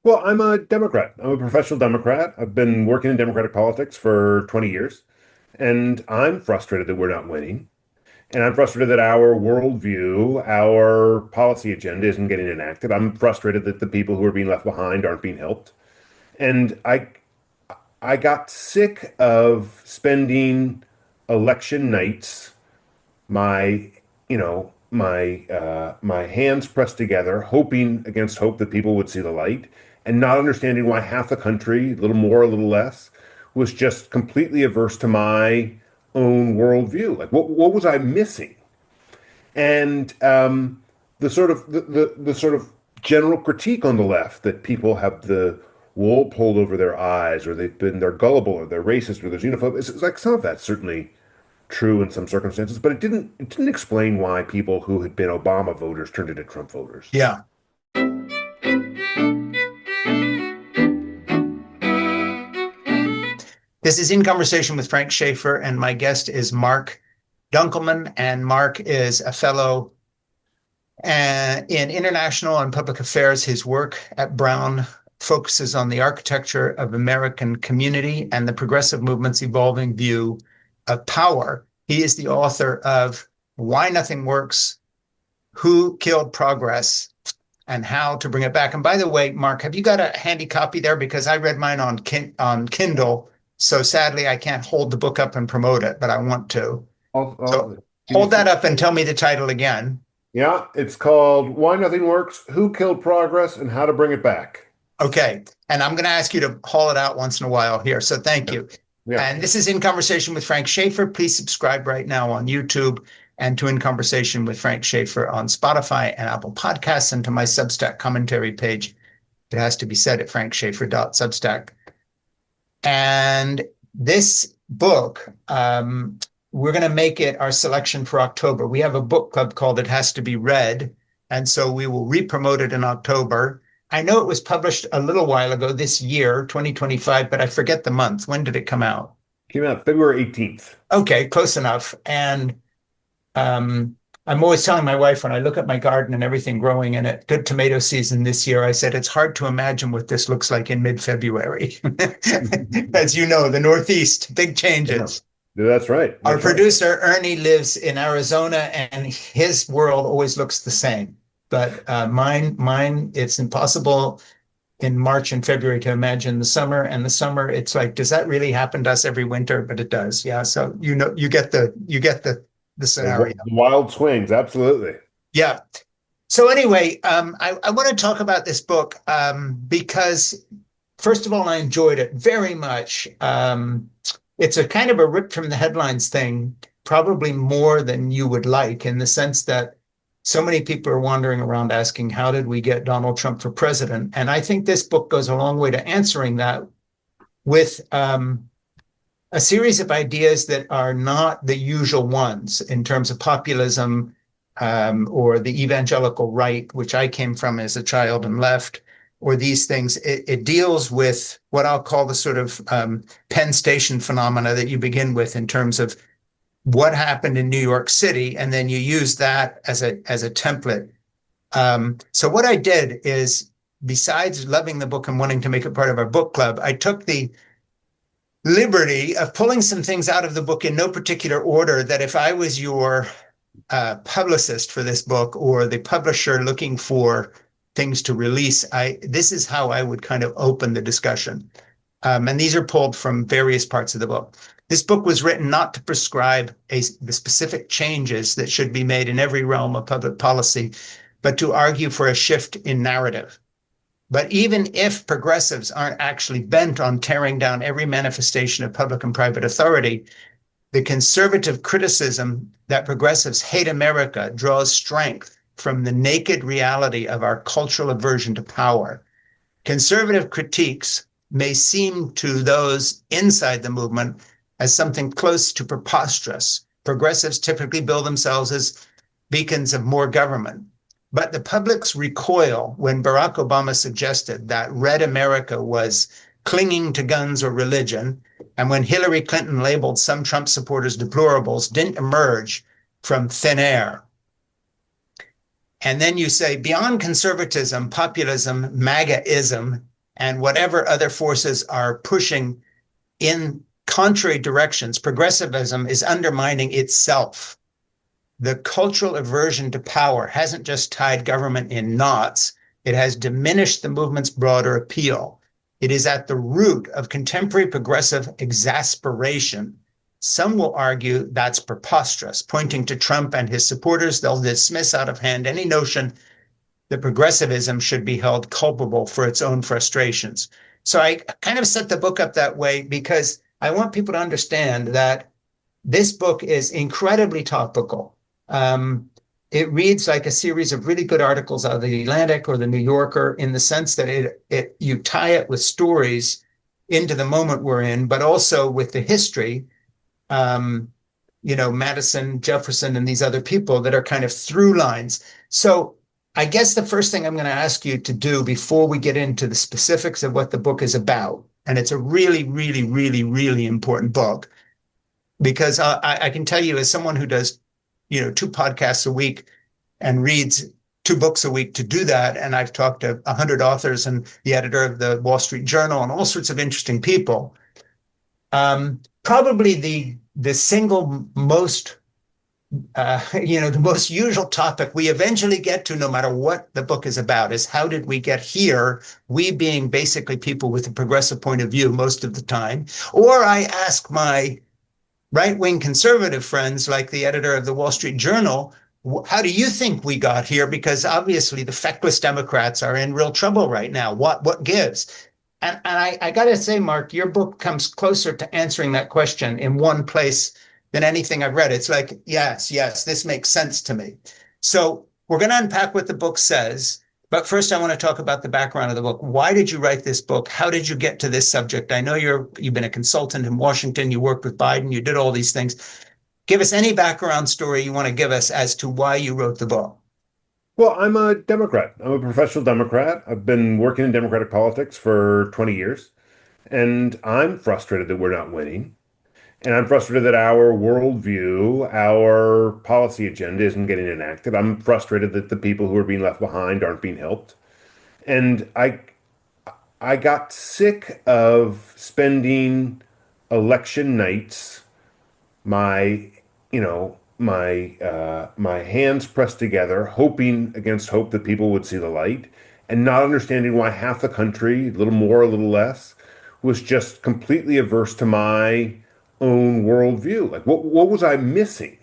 Well, I'm a Democrat. I'm a professional Democrat. I've been working in Democratic politics for 20 years, and I'm frustrated that we're not winning. And I'm frustrated that our worldview, our policy agenda isn't getting enacted. I'm frustrated that the people who are being left behind aren't being helped. And I got sick of spending election nights, my, my hands pressed together, hoping against hope that people would see the light, and not understanding why half the country, a little more, a little less, was just completely averse to my own worldview. Like, what was I missing? And the sort of general critique on the left that people have the wool pulled over their eyes, or they're gullible, or they're racist, or they're xenophobic. It's like some of that's certainly true in some circumstances, but it didn't explain why people who had been Obama voters turned into Trump voters. Yeah. This is In Conversation with Frank Schaeffer, and my guest is Marc Dunkelman. And Marc is a fellow in international and public affairs. His work at Brown focuses on the architecture of American community and the progressive movement's evolving view of power. He is the author of Why Nothing Works, Who Killed Progress, and How to Bring It Back. And by the way, Marc, have you got a handy copy there? Because I read mine on Kindle. So sadly, I can't hold the book up and promote it, but I want to. So Can you hold see? that up and tell me the title again. Yeah, it's called Why Nothing Works, Who Killed Progress, and How to Bring It Back. Okay. And I'm going to ask you to haul it out once in a while here. So thank Yeah. you. Yeah. And this is In Conversation with Frank Schaeffer. Please subscribe right now on YouTube, and to In Conversation with Frank Schaeffer on Spotify and Apple Podcasts, and to my Substack commentary page. It has to be said at frankschaeffer.substack. And this book, we're going to make it our selection for October. We have a book club called It Has to Be Read, and so we will re-promote it in October. I know it was published a little while ago this year, 2025, but I forget the month. When did it come out? Came out February 18th. Okay, close enough. And I'm always telling my wife, when I look at my garden and everything growing in it, good tomato season this year, I said, it's hard to imagine what this looks like in mid-February. As you know, the Northeast, big changes. Yeah, that's right. Our That's right. producer, Ernie, lives in Arizona, and his world always looks the same. But mine, it's impossible in March and February to imagine the summer. And the summer, it's like, does that really happen to us every winter? But it does. Yeah. So you get the scenario. The wild swings, absolutely. Yeah. So anyway, I want to talk about this book because, first of all, I enjoyed it very much. It's a kind of a rip from the headlines thing, probably more than you would like, in the sense that so many people are wandering around asking, how did we get Donald Trump for president? And I think this book goes a long way to answering that with a series of ideas that are not the usual ones in terms of populism or the evangelical right, which I came from as a child and left, or these things. It deals with what I'll call the sort of Penn Station phenomena that you begin with in terms of what happened in New York City, and then you use that as a template. So what I did is, besides loving the book and wanting to make it part of our book club, I took the liberty of pulling some things out of the book in no particular order, that if I was your publicist for this book, or the publisher looking for things to release, this is how I would kind of open the discussion. And these are pulled from various parts of the book. This book was written not to prescribe the specific changes that should be made in every realm of public policy, but to argue for a shift in narrative. But even if progressives aren't actually bent on tearing down every manifestation of public and private authority, the conservative criticism that progressives hate America draws strength from the naked reality of our cultural aversion to power. Conservative critiques may seem to those inside the movement as something close to preposterous. Progressives typically bill themselves as beacons of more government. But the public's recoil when Barack Obama suggested that Red America was clinging to guns or religion, and when Hillary Clinton labeled some Trump supporters deplorables, didn't emerge from thin air. And then you say, beyond conservatism, populism, MAGA-ism, and whatever other forces are pushing in contrary directions, progressivism is undermining itself. The cultural aversion to power hasn't just tied government in knots, it has diminished the movement's broader appeal. It is at the root of contemporary progressive exasperation. Some will argue that's preposterous. Pointing to Trump and his supporters, they'll dismiss out of hand any notion that progressivism should be held culpable for its own frustrations. So I kind of set the book up that way because I want people to understand that this book is incredibly topical. It reads like a series of really good articles out of the Atlantic or the New Yorker in the sense that you tie it with stories into the moment we're in, but also with the history, Madison, Jefferson, and these other people that are kind of through lines. So I guess the first thing I'm going to ask you to do before we get into the specifics of what the book is about, and it's a really, really, really, really important book, because I can tell you as someone who does, 2 podcasts a week and reads 2 books a week to do that, and I've talked to 100 authors and the editor of the Wall Street Journal and all sorts of interesting people. Probably the single most the most usual topic we eventually get to, no matter what the book is about, is how did we get here? We being basically people with a progressive point of view most of the time. Or I ask my right-wing conservative friends, like the editor of the Wall Street Journal, how do you think we got here? Because obviously the feckless Democrats are in real trouble right now. What gives? And I got to say, Mark, your book comes closer to answering that question in one place than anything I've read. It's like, yes, this makes sense to me. So we're going to unpack what the book says. But first, I want to talk about the background of the book. Why did you write this book? How did you get to this subject? I know you've been a consultant in Washington. You worked with Biden. You did all these things. Give us any background story you want to give us as to why you wrote the book. Well, I'm a Democrat. I'm a professional Democrat. I've been working in Democratic politics for 20 years, and I'm frustrated that we're not winning. And I'm frustrated that our worldview, our policy agenda isn't getting enacted. I'm frustrated that the people who are being left behind aren't being helped. And I got sick of spending election nights, my, my hands pressed together, hoping against hope that people would see the light, and not understanding why half the country, a little more, a little less, was just completely averse to my own worldview. Like, what was I missing?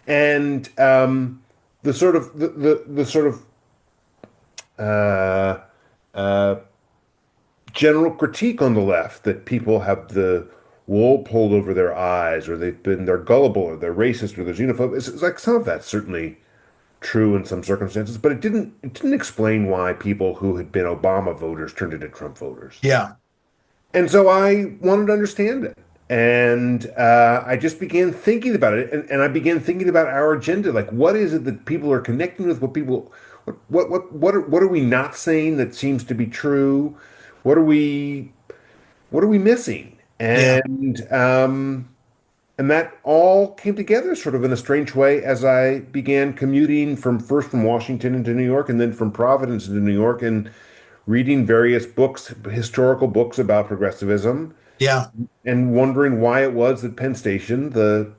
And the sort of the sort of uh, uh, general critique on the left that people have the wool pulled over their eyes, or they're gullible, or they're racist, or they're xenophobic. It's like some of that's certainly true in some circumstances, but it didn't explain why people who had been Obama voters turned into Trump voters. Yeah, And so I wanted to understand it. And I just began thinking about it. And I began thinking about our agenda. Like, what is it that people are connecting with? What are we not saying that seems to be true? What are we, what are we missing? yeah, And that all came together sort of in a strange way as I began commuting from Washington into New York and then from Providence into New York and reading various books, historical books about progressivism, yeah, and wondering why it was that Penn Station, the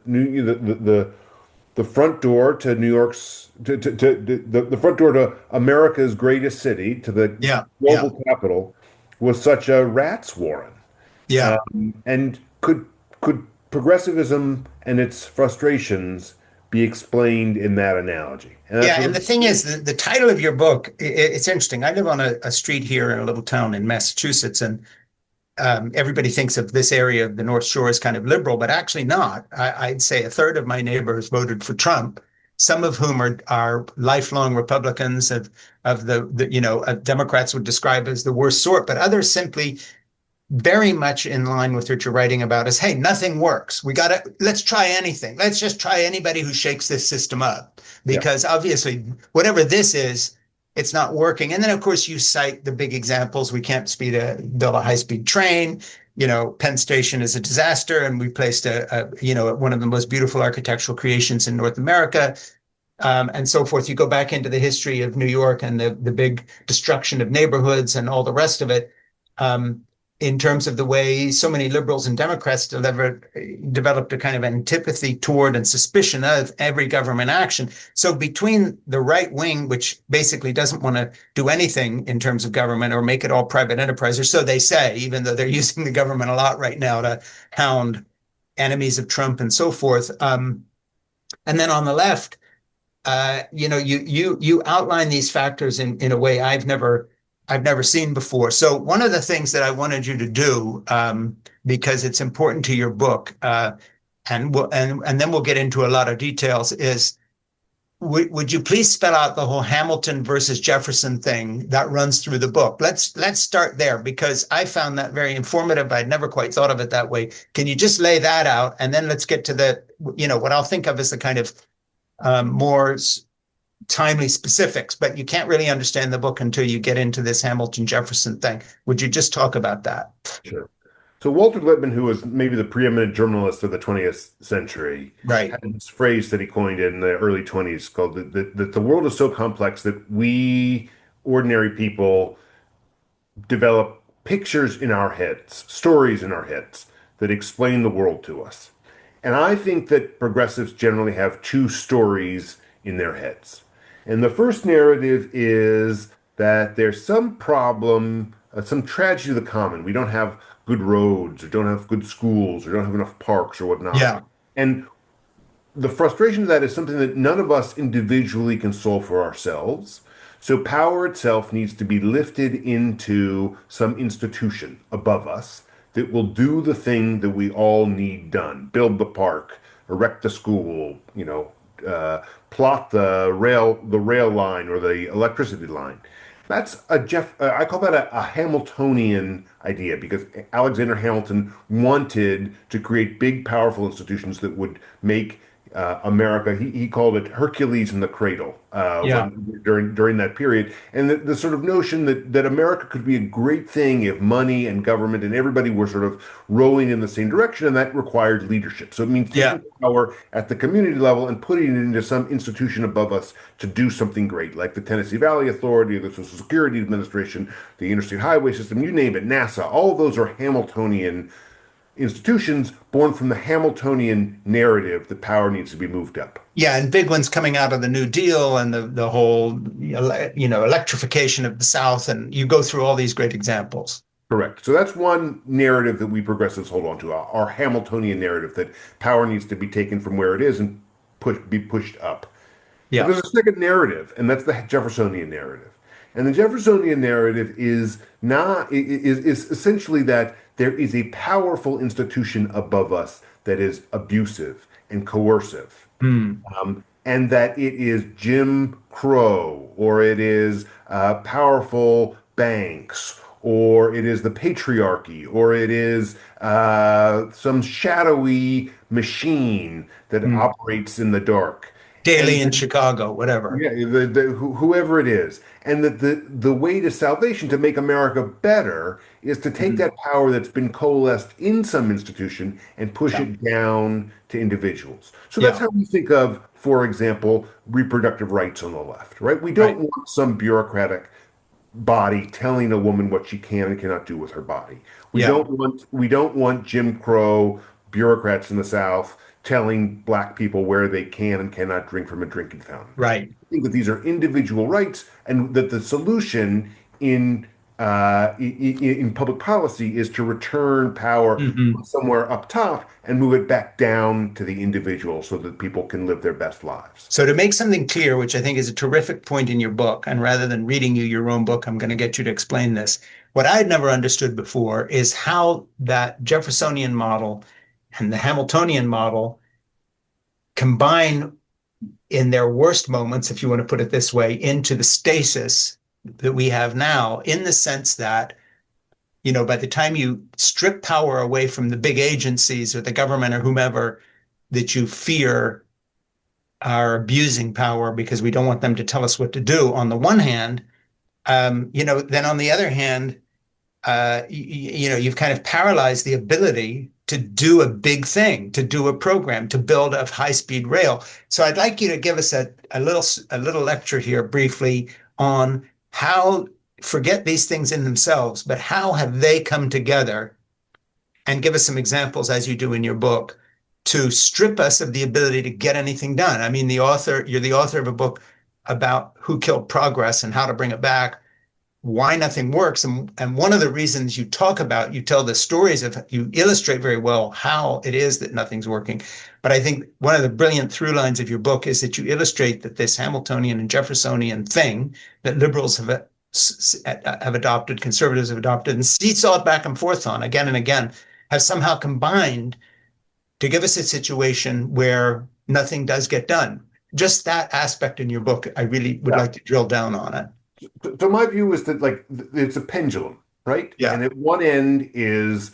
front door to New York's the front door to America's greatest city, to the yeah, yeah, global capital, was such a rat's warren. yeah. And could progressivism and its frustrations be explained in that analogy? And that's Yeah, and really the thing is, the title of your book, it's interesting. I live on a street here in a little town in Massachusetts, and everybody thinks of this area of the North Shore as kind of liberal, but actually not. I'd say a third of my neighbors voted for Trump, some of whom are lifelong Republicans of Democrats would describe as the worst sort, but others simply very much in line with what you're writing about is, hey, nothing works. Let's try anything. Let's just try anybody who shakes this system up, yeah. because obviously whatever this is, it's not working. And then of course you cite the big examples. We can't build a high-speed train. Penn Station is a disaster, and we placed one of the most beautiful architectural creations in North America, and so forth. You go back into the history of New York and the big destruction of neighborhoods and all the rest of it. in terms of the way so many liberals and Democrats developed a kind of antipathy toward and suspicion of every government action. So between the right wing, which basically doesn't want to do anything in terms of government or make it all private enterprise, or so they say, even though they're using the government a lot right now to hound enemies of Trump and so forth. And then on the left, you outline these factors in a way I've never seen before. So one of the things that I wanted you to do, because it's important to your book, and then we'll get into a lot of details, is would you please spell out the whole Hamilton versus Jefferson thing that runs through the book? Let's start there because I found that very informative. I'd never quite thought of it that way. Can you just lay that out, and then let's get to what I'll think of as the kind of more timely specifics, but you can't really understand the book until you get into this Hamilton Jefferson thing. Would you just talk about that? Sure. So Walter Lippmann, who was maybe the preeminent journalist of the 20th century, Right. had this phrase that he coined in the early 20s called that the world is so complex that we ordinary people develop pictures in our heads, stories in our heads that explain the world to us. And I think that progressives generally have two stories in their heads. And the first narrative is that there's some problem, some tragedy of the common. We don't have good roads, or don't have good schools, or don't have enough parks, or whatnot. Yeah. And the frustration of that is something that none of us individually can solve for ourselves. So power itself needs to be lifted into some institution above us that will do the thing that we all need done. Build the park, erect the school, plot the rail line or the electricity line. That's I call that a Hamiltonian idea because Alexander Hamilton wanted to create big, powerful institutions that would make America. He called it Hercules in the cradle Yeah. during that period, and the sort of notion that America could be a great thing if money and government and everybody were sort of rowing in the same direction, and that required leadership. So it means Yeah. taking power at the community level and putting it into some institution above us to do something great, like the Tennessee Valley Authority, the Social Security Administration, the Interstate Highway System, you name it, NASA. All of those are Hamiltonian institutions born from the Hamiltonian narrative that power needs to be moved up. Yeah, and big ones coming out of the New Deal and the whole electrification of the South, and you go through all these great examples. Correct. So that's one narrative that we progressives hold on to, our Hamiltonian narrative that power needs to be taken from where it is and be pushed up. But Yeah. there's a second narrative, and that's the Jeffersonian narrative. And the Jeffersonian narrative is essentially that there is a powerful institution above us that is abusive and coercive, Hmm. and that it is Jim Crow, or it is powerful banks, or it is the patriarchy, or it is some shadowy machine that Hmm. operates in the dark. Daily And in Chicago, whatever. yeah, whoever it is, and that the way to salvation to make America better is to take Hmm. that power that's been coalesced in some institution and push Yeah. it down to individuals. So that's Yeah. how we think of, for example, reproductive rights on the left, right? We don't Right. want some bureaucratic body telling a woman what she can and cannot do with her body. Yeah. We don't want Jim Crow bureaucrats in the South telling black people where they can and cannot drink from a drinking fountain. Right. I think that these are individual rights, and that the solution in public policy is to return power Hmm. somewhere up top and move it back down to the individual so that people can live their best lives. So to make something clear, which I think is a terrific point in your book, and rather than reading you your own book, I'm going to get you to explain this. What I had never understood before is how that Jeffersonian model and the Hamiltonian model combine in their worst moments, if you want to put it this way, into the stasis that we have now, in the sense that, by the time you strip power away from the big agencies or the government or whomever that you fear are abusing power because we don't want them to tell us what to do, on the one hand, then on the other hand, you've kind of paralyzed the ability to do a big thing, to do a program, to build a high-speed rail. So I'd like you to give us a little lecture here briefly on how forget these things in themselves, but how have they come together? And give us some examples, as you do in your book, to strip us of the ability to get anything done. I mean, you're the author of a book about who killed progress and how to bring it back, why nothing works. And one of the reasons you talk about, you tell the stories of, you illustrate very well how it is that nothing's working. But I think one of the brilliant through lines of your book is that you illustrate that this Hamiltonian and Jeffersonian thing that liberals have adopted, conservatives have adopted, and seesawed back and forth on again and again, have somehow combined to give us a situation where nothing does get done. Just that aspect in your book, I really would Yeah. like to drill down on it. So my view is that like it's a pendulum, right? Yeah, And at one end is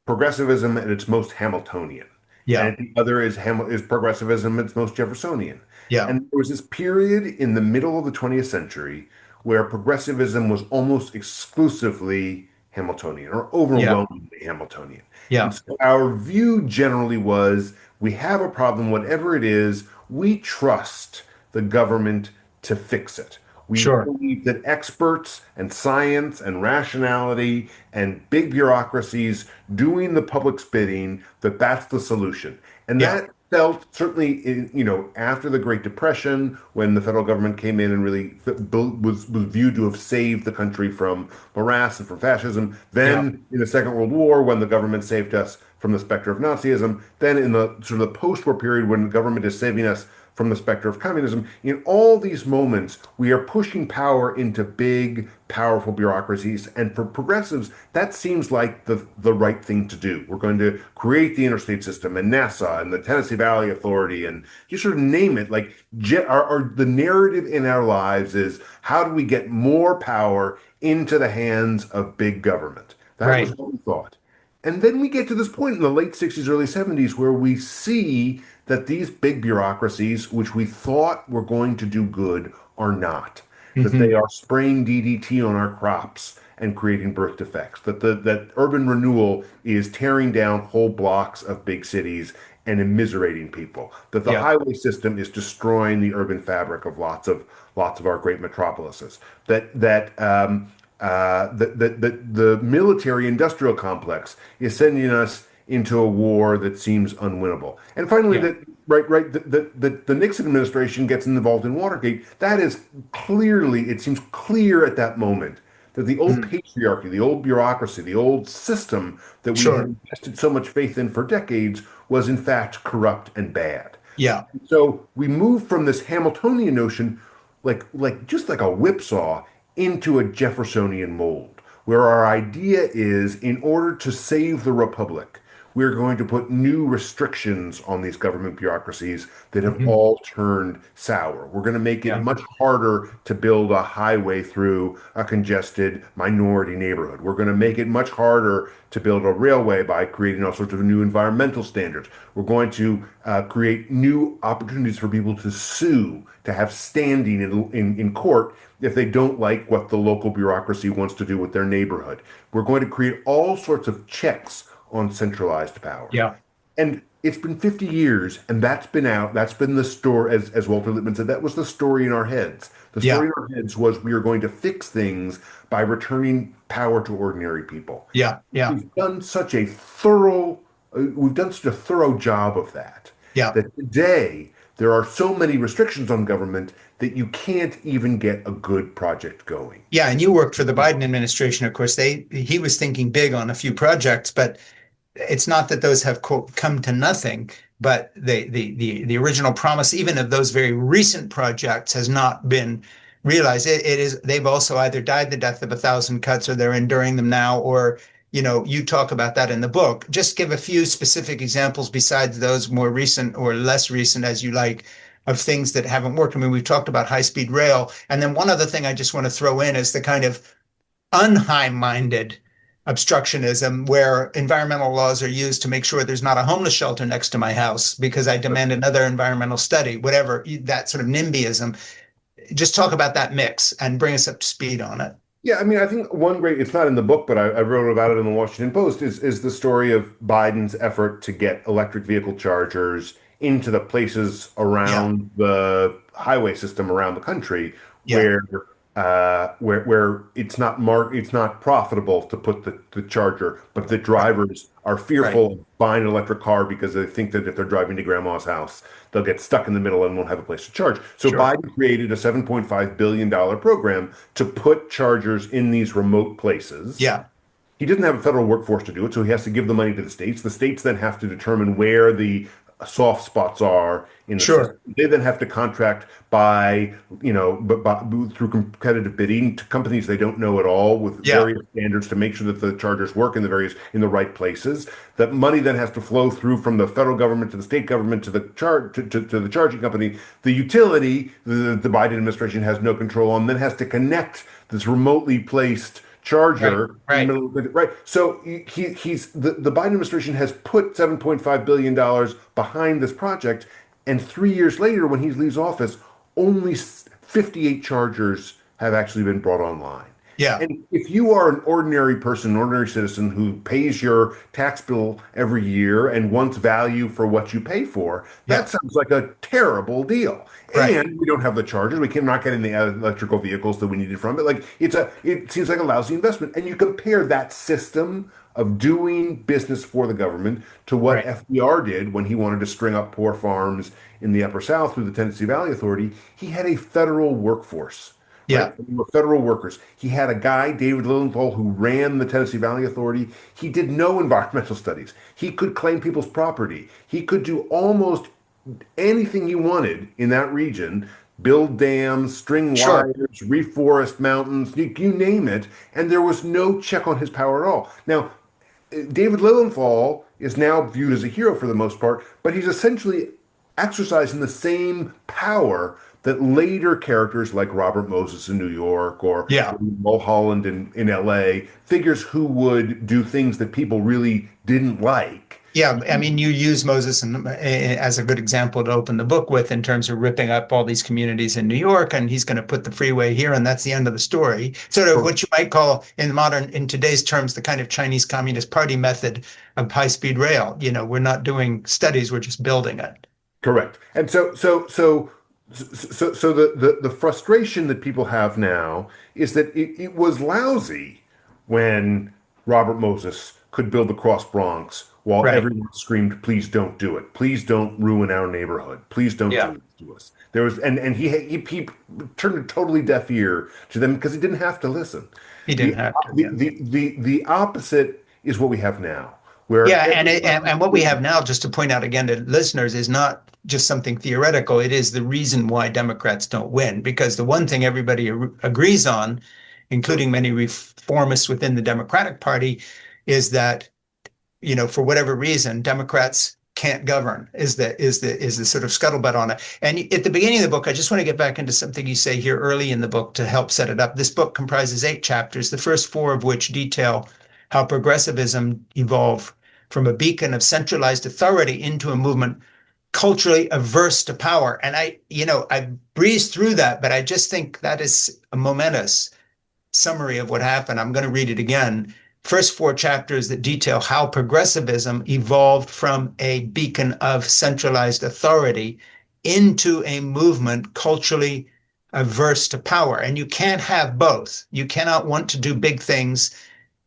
progressivism at its most Hamiltonian, and yeah, at the other is progressivism at its most Jeffersonian. yeah, And there was this period in the middle of the 20th century where progressivism was almost exclusively Hamiltonian or yeah, overwhelmingly Hamiltonian. And yeah, so our view generally was we have a problem, whatever it is, we trust the government to fix it. We sure. believe that experts and science and rationality and big bureaucracies doing the public's bidding, that that's the solution. And Yeah, that felt certainly after the Great Depression, when the federal government came in and really was viewed to have saved the country from morass and from fascism. yeah, Then in the Second World War, when the government saved us from the specter of Nazism. Then in the sort of the post-war period, when the government is saving us from the specter of communism. In all these moments, we are pushing power into big, powerful bureaucracies. And for progressives, that seems like the right thing to do. We're going to create the interstate system and NASA and the Tennessee Valley Authority and you sort of name it. Like the narrative in our lives is how do we get more power into the hands of big government? That was right. what we thought. And then we get to this point in the late 60s, early 70s, where we see that these big bureaucracies, which we thought were going to do good, are not. That they Hmm. are spraying DDT on our crops and creating birth defects. That urban renewal is tearing down whole blocks of big cities and immiserating people. That the Yeah, highway system is destroying the urban fabric of lots of our great metropolises. That the military industrial complex is sending us into a war that seems unwinnable. And finally, yeah, that the Nixon administration gets involved in Watergate. That is clearly, it seems clear at that moment that the old mm, patriarchy, the old bureaucracy, the old system that we had sure. invested so much faith in for decades was in fact corrupt and bad. Yeah, So we move from this Hamiltonian notion, just like a whipsaw, into a Jeffersonian mold, where our idea is in order to save the republic, we're going to put new restrictions on these government bureaucracies that have hmm, all turned sour. We're going to make it yeah, much harder to build a highway through a congested minority neighborhood. We're going to make it much harder to build a railway by creating all sorts of new environmental standards. We're going to create new opportunities for people to sue, to have standing in court if they don't like what the local bureaucracy wants to do with their neighborhood. We're going to create all sorts of checks on centralized power. yeah, And it's been 50 years, and that's been out. That's been the story, as Walter Lippmann said, that was the story in our heads. The story yeah, in our heads was we are going to fix things by returning power to ordinary people. yeah, yeah, We've done such a thorough job of that, yeah. that today there are so many restrictions on government that you can't even get a good project going. Yeah, and you worked for the Biden administration, of course. He was thinking big on a few projects, but it's not that those have quote come to nothing, but the original promise, even of those very recent projects, has not been realized. It is they've also either died the death of a thousand cuts, or they're enduring them now, or you talk about that in the book. Just give a few specific examples besides those more recent or less recent, as you like, of things that haven't worked. I mean, we've talked about high-speed rail, and then one other thing I just want to throw in is the kind of unhigh-minded obstructionism where environmental laws are used to make sure there's not a homeless shelter next to my house because I demand another environmental study, whatever, that sort of NIMBYism. Just talk about that mix and bring us up to speed on it. Yeah, I mean, I think it's not in the book, but I wrote about it in the Washington Post, is the story of Biden's effort to get electric vehicle chargers into the places Yeah, around the highway system around the country yeah, where where it's not profitable to put the charger, but the Right. drivers are Right. fearful of buying an electric car because they think that if they're driving to grandma's house, they'll get stuck in the middle and won't have a place to charge. So Sure. Biden created a $7.5 billion program to put chargers in these remote places. Yeah. He doesn't have a federal workforce to do it, so he has to give the money to the states. The states then have to determine where the soft spots are in the system. Sure. They then have to contract by, through competitive bidding to companies they don't know at all with Yeah. various standards to make sure that the chargers work in the right places. That money then has to flow through from the federal government to the state government to to the charging company. The utility, the Biden administration has no control on, then has to connect this remotely placed Right. charger in the Right. middle of the right. So he's the Biden administration has put $7.5 billion behind this project, and 3 years later, when he leaves office, only 58 chargers have actually been brought online. Yeah. And if you are an ordinary person, an ordinary citizen who pays your tax bill every year and wants value for what you pay for, that Yeah. sounds like a terrible deal. Right. And we don't have the chargers. We cannot get in the electrical vehicles that we needed from it. Like it seems like a lousy investment. And you compare that system of doing business for the government to what Right. FDR did when he wanted to string up poor farms in the Upper South through the Tennessee Valley Authority. He had a federal workforce, right? Yeah. They were federal workers. He had a guy, David Lilienthal, who ran the Tennessee Valley Authority. He did no environmental studies. He could claim people's property. He could do almost anything you wanted in that region, build dams, string Sure. wires, reforest mountains, you name it, and there was no check on his power at all. Now, David Lilienthal is now viewed as a hero for the most part, but he's essentially exercising the same power that later characters like Robert Moses in New York or Yeah. Mulholland in LA, figures who would do things that people really didn't like. Yeah, I mean, you use Moses as a good example to open the book with in terms of ripping up all these communities in New York, and he's going to put the freeway here, and that's the end of the story. Sort of what you might call in today's terms, the kind of Chinese Communist Party method of high-speed rail. You know, we're not doing studies, we're just building it. Correct. And so the frustration that people have now is that it was lousy when Robert Moses could build the Cross Bronx while Right. everyone screamed, "Please don't do it. Please don't ruin our neighborhood. Please don't Yeah. do this to us." There was and he turned a totally deaf ear to them because he didn't have to listen. He didn't The have to. the Yeah. the opposite is what we have now, where Yeah, and what we everybody. have now, just to point out again to listeners, is not just something theoretical. It is the reason why Democrats don't win, because the one thing everybody agrees on, including many reformists within the Democratic Party, is that, you know, for whatever reason, Democrats can't govern. Is the sort of scuttlebutt on it. And at the beginning of the book, I just want to get back into something you say here early in the book to help set it up. This book comprises 8 chapters, the first four of which detail how progressivism evolved from a beacon of centralized authority into a movement culturally averse to power. And I breezed through that, but I just think that is a momentous summary of what happened. I'm going to read it again. First 4 chapters that detail how progressivism evolved from a beacon of centralized authority into a movement culturally averse to power. And you can't have both. You cannot want to do big things,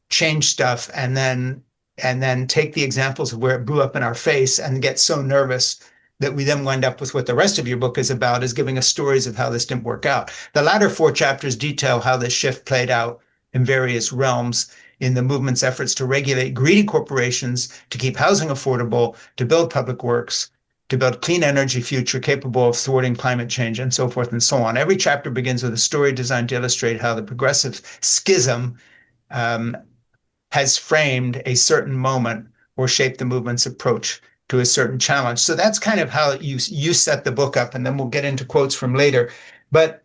change stuff, and then take the examples of where it blew up in our face and get so nervous that we then wind up with what the rest of your book is about, is giving us stories of how this didn't work out. The latter 4 chapters detail how this shift played out in various realms in the movement's efforts to regulate greedy corporations, to keep housing affordable, to build public works, to build clean energy future capable of thwarting climate change, and so forth and so on. Every chapter begins with a story designed to illustrate how the progressive schism um, has framed a certain moment or shaped the movement's approach to a certain challenge. So that's kind of how you set the book up, and then we'll get into quotes from later. But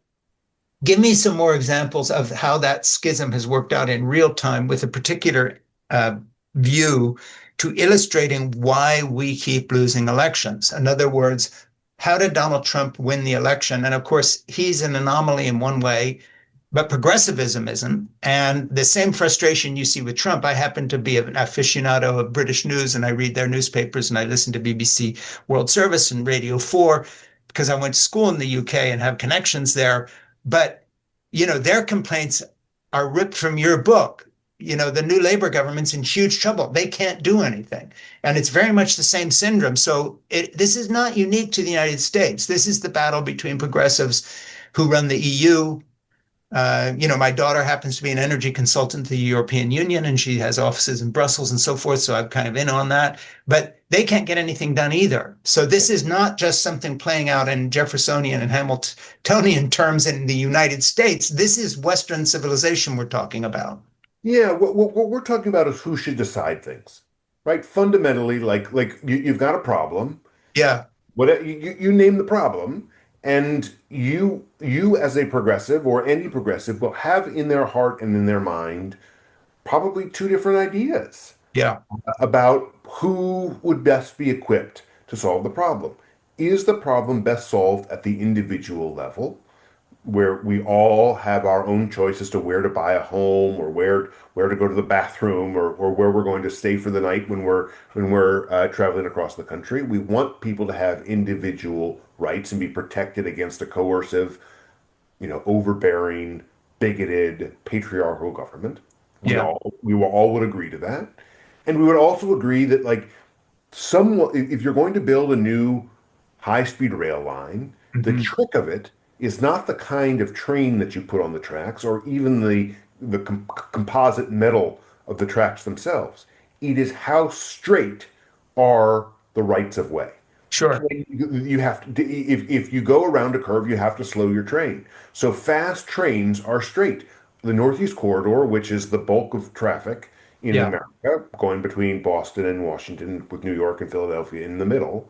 give me some more examples of how that schism has worked out in real time with a particular uh, view to illustrating why we keep losing elections. In other words, how did Donald Trump win the election? And of course, he's an anomaly in one way, but progressivism isn't. And the same frustration you see with Trump, I happen to be an aficionado of British news, and I read their newspapers, and I listen to BBC World Service and Radio 4 because I went to school in the UK and have connections there. But their complaints are ripped from your book. The new Labor government's in huge trouble. They can't do anything. And it's very much the same syndrome. So this is not unique to the United States. This is the battle between progressives who run the EU. My daughter happens to be an energy consultant to the European Union, and she has offices in Brussels and so forth. So I'm kind of in on that. But they can't get anything done either. So this is not just something playing out in Jeffersonian and Hamiltonian terms in the United States. This is Western civilization we're talking about. Yeah, what we're talking about is who should decide things, right? Fundamentally, like you've got a problem. Yeah, What you name the problem, and you as a progressive or any progressive will have in their heart and in their mind probably two different ideas yeah, about who would best be equipped to solve the problem. Is the problem best solved at the individual level, where we all have our own choice as to where to buy a home or where to go to the bathroom or where we're going to stay for the night when we're traveling across the country. We want people to have individual rights and be protected against a coercive, overbearing, bigoted, patriarchal government. yeah, We all would agree to that. And we would also agree that like if you're going to build a new high-speed rail line, the hmm, trick of it is not the kind of train that you put on the tracks or even the composite metal of the tracks themselves. It is how straight are the rights of way. sure, You have to, if you go around a curve, you have to slow your train. So fast trains are straight. The Northeast Corridor, which is the bulk of traffic in yeah, America, going between Boston and Washington, with New York and Philadelphia in the middle,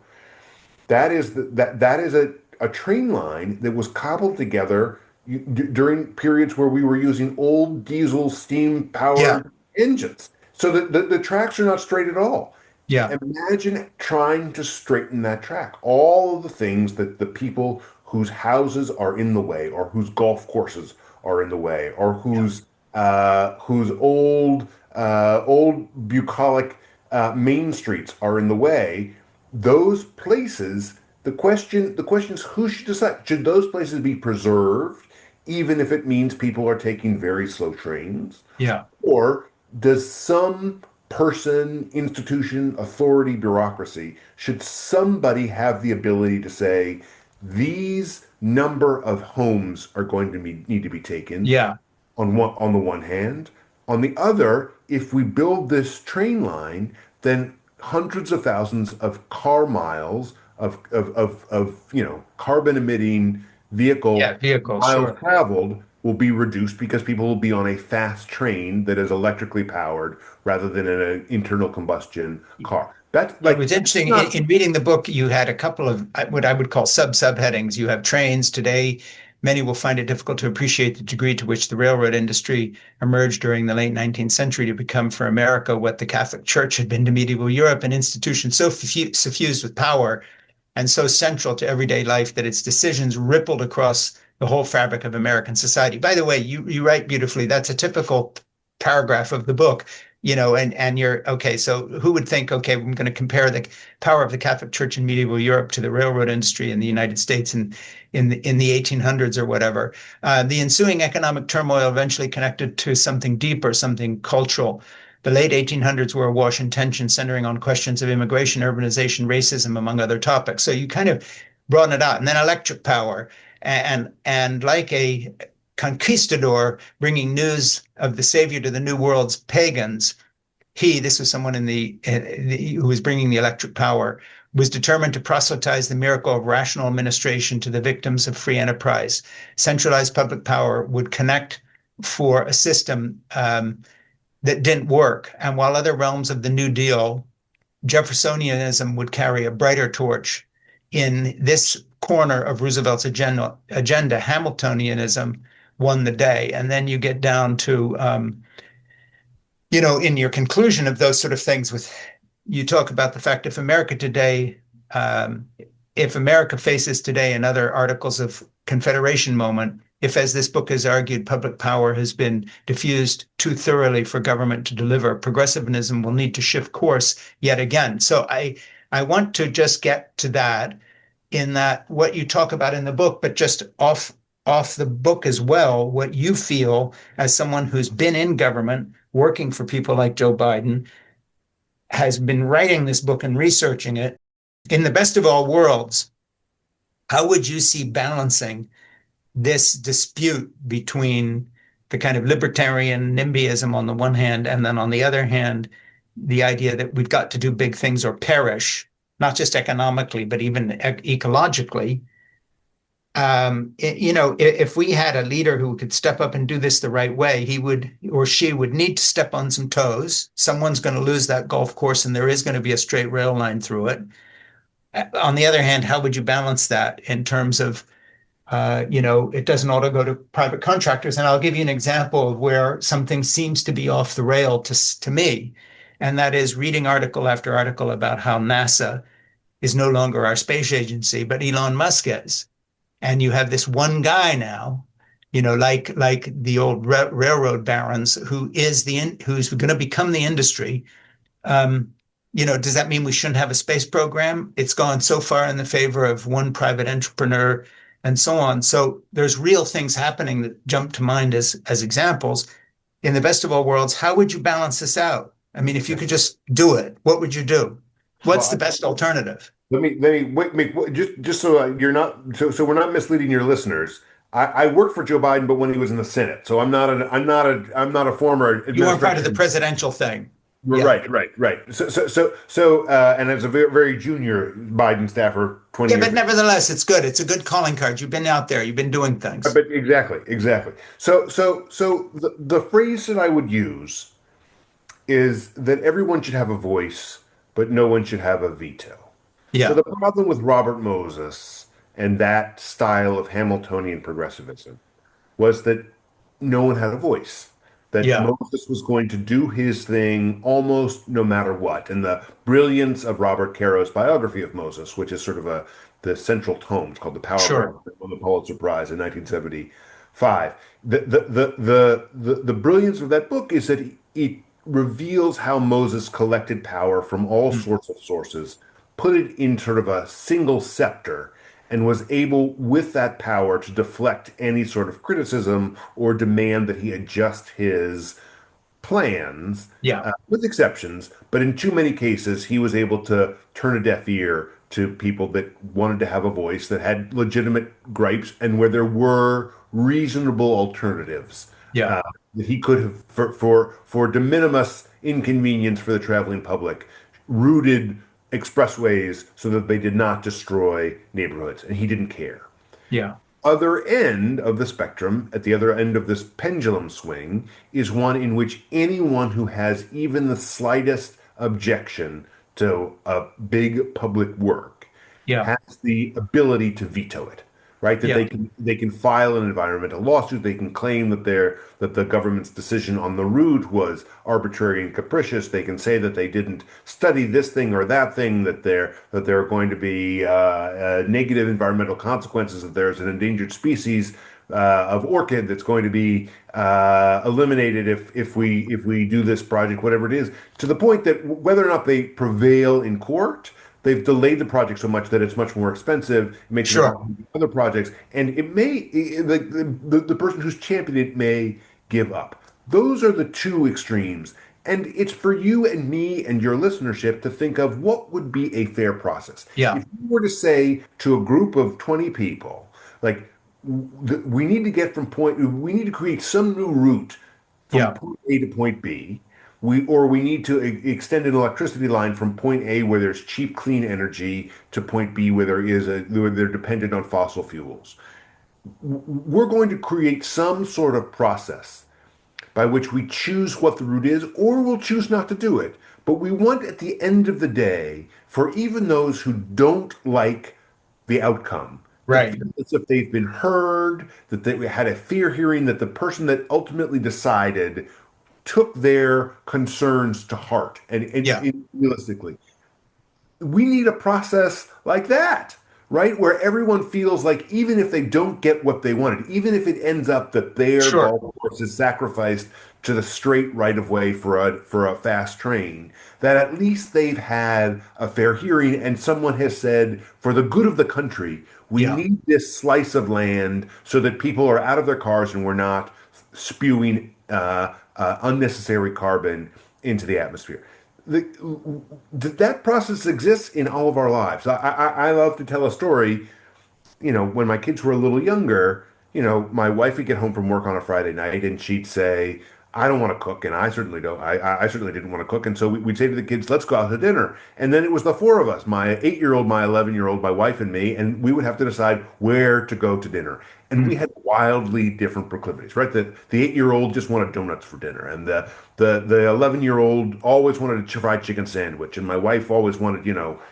that is a train line that was cobbled together during periods where we were using old diesel steam yeah, powered engines. So the tracks are not straight at all. yeah, Imagine trying to straighten that track. All of the things that the people whose houses are in the way, or whose golf courses are in the way, or yeah, whose old bucolic main streets are in the way. Those places, the question is who should decide? Should those places be preserved, even if it means people are taking very slow trains? yeah, Or does some person, institution, authority, bureaucracy, should somebody have the ability to say, these number of homes are going to need to be taken yeah, on the one hand. On the other, if we build this train line, then hundreds of thousands of car miles of carbon emitting yeah, vehicle vehicle, miles sure. traveled will be reduced because people will be on a fast train that is electrically powered rather than in an internal combustion car. That's It like was that's interesting not in reading the book. You had a couple of what I would call subheadings. You have trains today. Many will find it difficult to appreciate the degree to which the railroad industry emerged during the late 19th century to become for America what the Catholic Church had been to medieval Europe, an institution so suffused with power and so central to everyday life that its decisions rippled across the whole fabric of American society. By the way, you write beautifully. That's a typical paragraph of the book, and you're okay. So who would think, okay, I'm going to compare the power of the Catholic Church in medieval Europe to the railroad industry in the United States in the 1800s or whatever. The ensuing economic turmoil eventually connected to something deeper, something cultural. The late 1800s were awash in tension centering on questions of immigration, urbanization, racism, among other topics. So you kind of broaden it out. And then electric power. And like a conquistador bringing news of the Savior to the New World's pagans, this was someone who was bringing the electric power, was determined to proselytize the miracle of rational administration to the victims of free enterprise. Centralized public power would connect for a system that didn't work. And while other realms of the New Deal, Jeffersonianism would carry a brighter torch. In this corner of Roosevelt's agenda, Hamiltonianism won the day. And then you get down to, in your conclusion of those sort of things, you talk about the fact um, if America faces today another Articles of Confederation moment, if, as this book has argued, public power has been diffused too thoroughly for government to deliver, progressivism will need to shift course yet again. So I want to just get to that in that what you talk about in the book, but just off the book as well what you feel as someone who's been in government, working for people like Joe Biden, has been writing this book and researching it. In the best of all worlds, how would you see balancing this dispute between the kind of libertarian NIMBYism on the one hand, and then on the other hand, the idea that we've got to do big things or perish, not just economically, but even ecologically? If we had a leader who could step up and do this the right way, he would or she would need to step on some toes. Someone's going to lose that golf course, and there is going to be a straight rail line through it. On the other hand, how would you balance that in terms of it doesn't all go to private contractors. And I'll give you an example of where something seems to be off the rail to me. And that is reading article after article about how NASA is no longer our space agency, but Elon Musk is. And you have this one guy now, like the old railroad barons, who's going to become the industry. um, does that mean we shouldn't have a space program? It's gone so far in the favor of one private entrepreneur and so on. So there's real things happening that jump to mind as examples. In the best of all worlds, how would you balance this out? I mean, if you Yeah. could just do it, what would you do? Well, What's the best alternative? let me just so you're not so we're not misleading your listeners. I worked for Joe Biden, but when he was in the Senate, so I'm not a former You weren't part of the administration. presidential thing. Yeah. Right. And as a very, very junior Biden staffer 20 Yeah, years but ago. nevertheless, it's good. It's a good calling card. You've been out there, you've been doing things. But exactly. So the phrase that I would use is that everyone should have a voice, but no one should have a veto. So Yeah. the problem with Robert Moses and that style of Hamiltonian progressivism was that no one had a voice. That Yeah. Moses was going to do his thing almost no matter what. And the brilliance of Robert Caro's biography of Moses, which is sort of the central tome, it's called The Power Sure. Broker, that won the Pulitzer Prize in 1975. The brilliance of that book is that it reveals how Moses collected power from all Mm. sorts of sources, put it in sort of a single scepter, and was able, with that power, to deflect any sort of criticism or demand that he adjust his plans, Yeah. with exceptions. But in too many cases, he was able to turn a deaf ear to people that wanted to have a voice, that had legitimate gripes, and where there were reasonable alternatives. Yeah. Uh, that he could have, for de minimis inconvenience for the traveling public, routed expressways so that they did not destroy neighborhoods, and he didn't care. Yeah. Other end of the spectrum, at the other end of this pendulum swing, is one in which anyone who has even the slightest objection to a big public work Yeah. has the ability to veto it, right? That Yeah. they can file an environmental lawsuit, they can claim that the government's decision on the route was arbitrary and capricious. They can say that they didn't study this thing or that thing, that there are going to be negative environmental consequences, that there's an endangered species of orchid that's going to be eliminated if we do this project, whatever it is, to the point that whether or not they prevail in court, they've delayed the project so much that it's much more expensive. It makes it hard Sure. to do other projects, and it may the person who's championed it may give up. Those are the two extremes, and it's for you and me and your listenership to think of what would be a fair process. Yeah. If you were to say to a group of 20 people, like, we need to create some new route from Yeah. point A to point B. We need to extend an electricity line from point A where there's cheap, clean energy to point B where they're dependent on fossil fuels. We're going to create some sort of process by which we choose what the route is, or we'll choose not to do it. But we want, at the end of the day, for even those who don't like the outcome, to Right. feel as if they've been heard, that they had a fair hearing, that the person that ultimately decided took their concerns to heart, and Yeah. realistically, we need a process like that, right? Where everyone feels like even if they don't get what they wanted, even if it ends up that their Sure. golf course is sacrificed to the straight right of way for a fast train, that at least they've had a fair hearing and someone has said, for the good of the country, we Yeah. need this slice of land so that people are out of their cars and we're not spewing unnecessary carbon into the atmosphere. The, that process exists in all of our lives. I love to tell a story. When my kids were a little younger, my wife would get home from work on a Friday night and she'd say, I don't want to cook, and I certainly don't. I certainly didn't want to cook, and so we'd say to the kids, "Let's go out to dinner." And then it was the four of us, my 8-year-old, my 11-year-old, my wife, and me, and we would have to decide where to go to dinner. And we Mm. had wildly different proclivities, right? The 8-year-old just wanted donuts for dinner, and the 11-year-old always wanted a fried chicken sandwich, and my wife always wanted,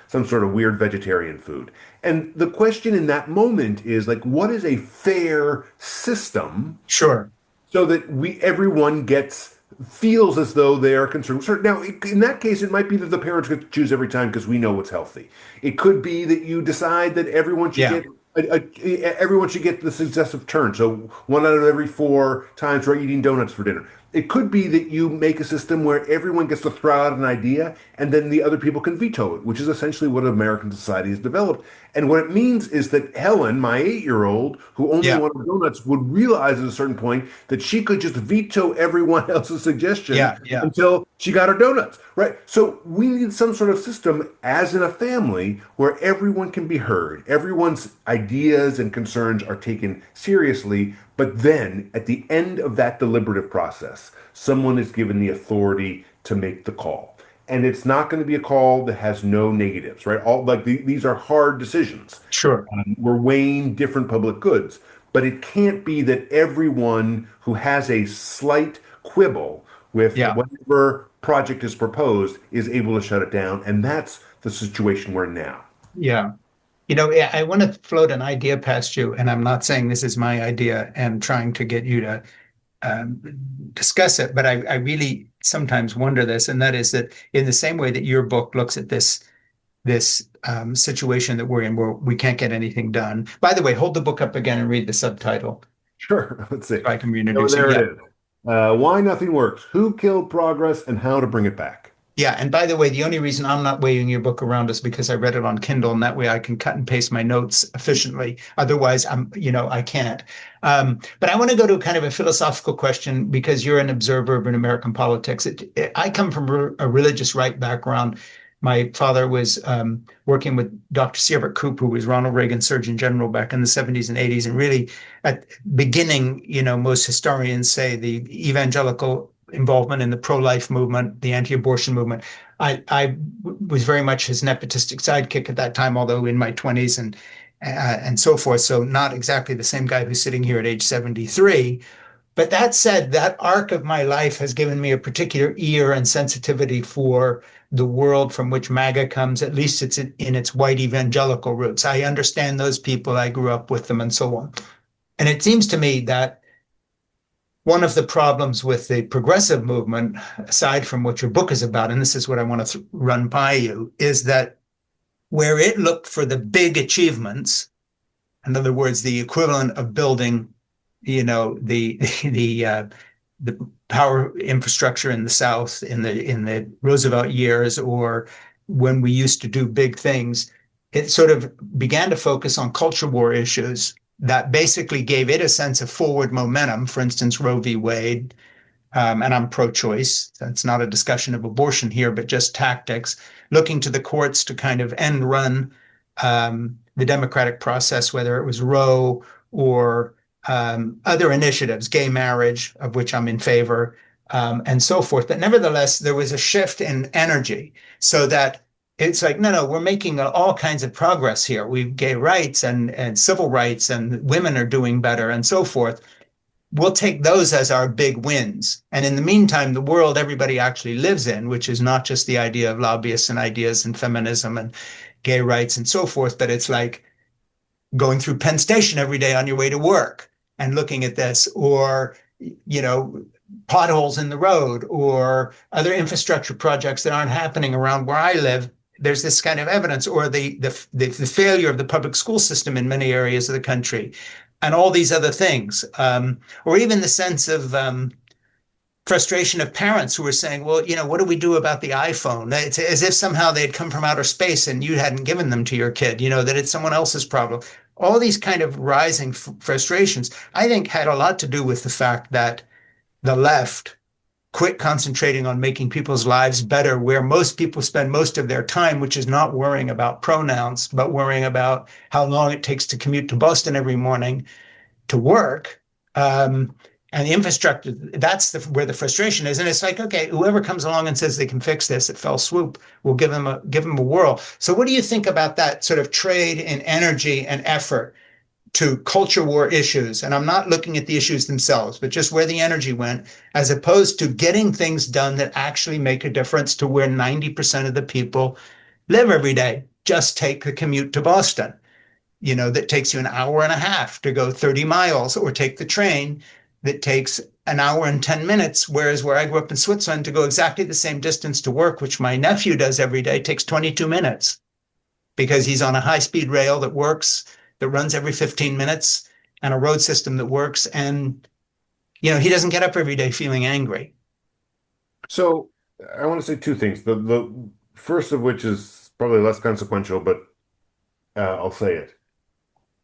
some sort of weird vegetarian food. And the question in that moment is like, what is a fair system Sure. so that we everyone gets feels as though they are concerned. So now, in that case, it might be that the parents get to choose every time because we know what's healthy. It could be that you decide that everyone should Yeah. get everyone should get the successive turn. So one out of every four times we're eating donuts for dinner. It could be that you make a system where everyone gets to throw out an idea and then the other people can veto it, which is essentially what American society has developed. And what it means is that Helen, my 8-year-old, who only Yeah. wanted donuts, would realize at a certain point that she could just veto everyone else's suggestion Yeah. Yeah. until she got her donuts, right? So we need some sort of system, as in a family, where everyone can be heard, everyone's ideas and concerns are taken seriously, but then at the end of that deliberative process, someone is given the authority to make the call. And it's not going to be a call that has no negatives, right? These are hard decisions. Sure. We're weighing different public goods, but it can't be that everyone who has a slight quibble with Yeah. whatever project is proposed is able to shut it down. And that's the situation we're in now. Yeah. I want to float an idea past you, and I'm not saying this is my idea and trying to get you to um, discuss it, but I really sometimes wonder this, and that is that in the same way that your book looks at this situation that we're in, where we can't get anything done. By the way, hold the book up again and read the subtitle Sure, let's see. so I can So reintroduce you. there Yeah. it is. Why Nothing Works, Who Killed Progress, and How to Bring It Back. Yeah, and by the way, the only reason I'm not waving your book around is because I read it on Kindle, and that way I can cut and paste my notes efficiently. Otherwise, I can't. But I want to go to kind of a philosophical question because you're an observer of an American politics. I come from a religious right background. My father was working with Dr. Siebert Koop, who was Ronald Reagan's Surgeon General back in the 70s and 80s, and really at beginning, most historians say the evangelical involvement in the pro-life movement, the anti-abortion movement. I was very much his nepotistic sidekick at that time, although in my 20s and so forth. So not exactly the same guy who's sitting here at age 73. But that said, that arc of my life has given me a particular ear and sensitivity for the world from which MAGA comes. At least it's in its white evangelical roots. I understand those people. I grew up with them and so on. And it seems to me that one of the problems with the progressive movement, aside from what your book is about, and this is what I want to run by you, is that where it looked for the big achievements, in other words, the equivalent of building, the the power infrastructure in the South in the Roosevelt years, or when we used to do big things, it sort of began to focus on culture war issues that basically gave it a sense of forward momentum. For instance, Roe v. Wade, and I'm pro-choice. That's not a discussion of abortion here, but just tactics, looking to the courts to kind of end run the democratic process, whether it was Roe or other initiatives, gay marriage, of which I'm in favor, and so forth. But nevertheless, there was a shift in energy so that it's like, no, no, we're making all kinds of progress here. We've gay rights and civil rights, and women are doing better, and so forth. We'll take those as our big wins. And in the meantime, the world everybody actually lives in, which is not just the idea of lobbyists and ideas and feminism and gay rights and so forth, but it's like going through Penn Station every day on your way to work and looking at this, or, potholes in the road or other infrastructure projects that aren't happening around where I live there's this kind of evidence, or the failure of the public school system in many areas of the country, and all these other things, or even the sense of frustration of parents who were saying, well, what do we do about the iPhone? It's as if somehow they had come from outer space and you hadn't given them to your kid, that it's someone else's problem. All these kind of rising frustrations, I think, had a lot to do with the fact that the left quit concentrating on making people's lives better, where most people spend most of their time, which is not worrying about pronouns, but worrying about how long it takes to commute to Boston every morning to work. Um, and the infrastructure, that's where the frustration is. And it's like, okay, whoever comes along and says they can fix this at fell swoop, we'll give them a whirl. So what do you think about that sort of trade in energy and effort to culture war issues? And I'm not looking at the issues themselves, but just where the energy went, as opposed to getting things done that actually make a difference to where 90% of the people live every day. Just take the commute to Boston, that takes you an hour and a half to go 30 miles, or take the train that takes an hour and 10 minutes. Whereas where I grew up in Switzerland, to go exactly the same distance to work, which my nephew does every day, takes 22 minutes because he's on a high speed rail that runs every 15 minutes, and a road system that works. And, he doesn't get up every day feeling angry. So I want to say two things. The first of which is probably less consequential, but I'll say it.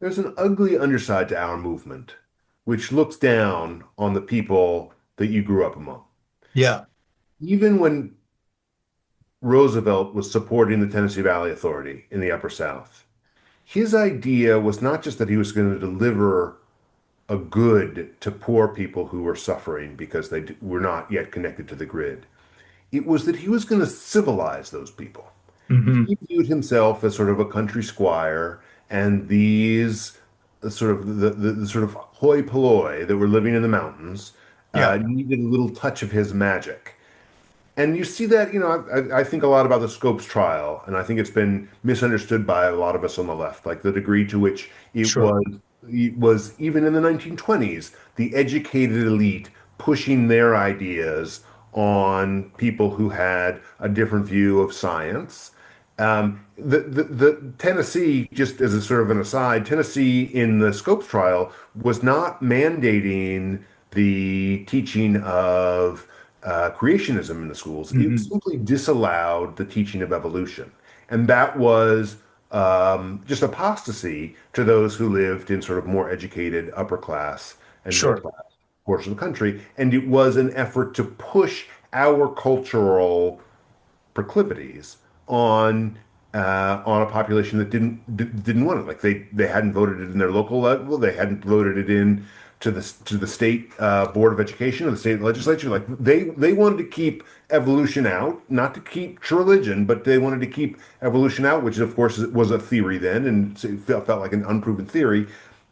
There's an ugly underside to our movement, which looks down on the people that you grew up among. Yeah. Even when Roosevelt was supporting the Tennessee Valley Authority in the Upper South, his idea was not just that he was going to deliver a good to poor people who were suffering because they were not yet connected to the grid. It was that he was going to civilize those people. Mm-hmm. He viewed himself as sort of a country squire, and these sort of the sort of hoi polloi that were living in the mountains Yeah. needed a little touch of his magic. And you see that, I think a lot about the Scopes trial, and I think it's been misunderstood by a lot of us on the left, like the degree to which Sure. it was even in the 1920s, the educated elite pushing their ideas on people who had a different view of science. The Tennessee, just as a sort of an aside, Tennessee in the Scopes trial was not mandating the teaching of creationism in the schools. It Mm-hmm. simply disallowed the teaching of evolution. And that was just apostasy to those who lived in sort of more educated upper class and middle Sure. class portion of the country. And it was an effort to push our cultural proclivities on a population that didn't want it. Like they hadn't voted it in their local level, they hadn't voted it in to the state board of education or the state legislature. Like they wanted to keep evolution out, not to keep religion, but they wanted to keep evolution out, which of course was a theory then, and it felt like an unproven theory,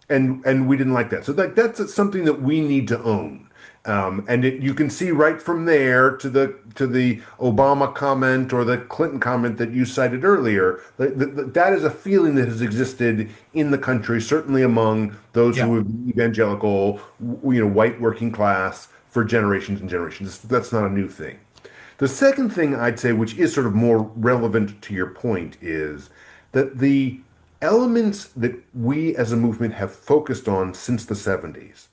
and we didn't like that. So that's something that we need to own. You can see right from there to the Obama comment or the Clinton comment that you cited earlier. That is a feeling that has existed in the country, certainly among those Yeah. who have been evangelical, white working class for generations and generations. That's not a new thing. The second thing I'd say, which is sort of more relevant to your point, is that the elements that we as a movement have focused on since the 70s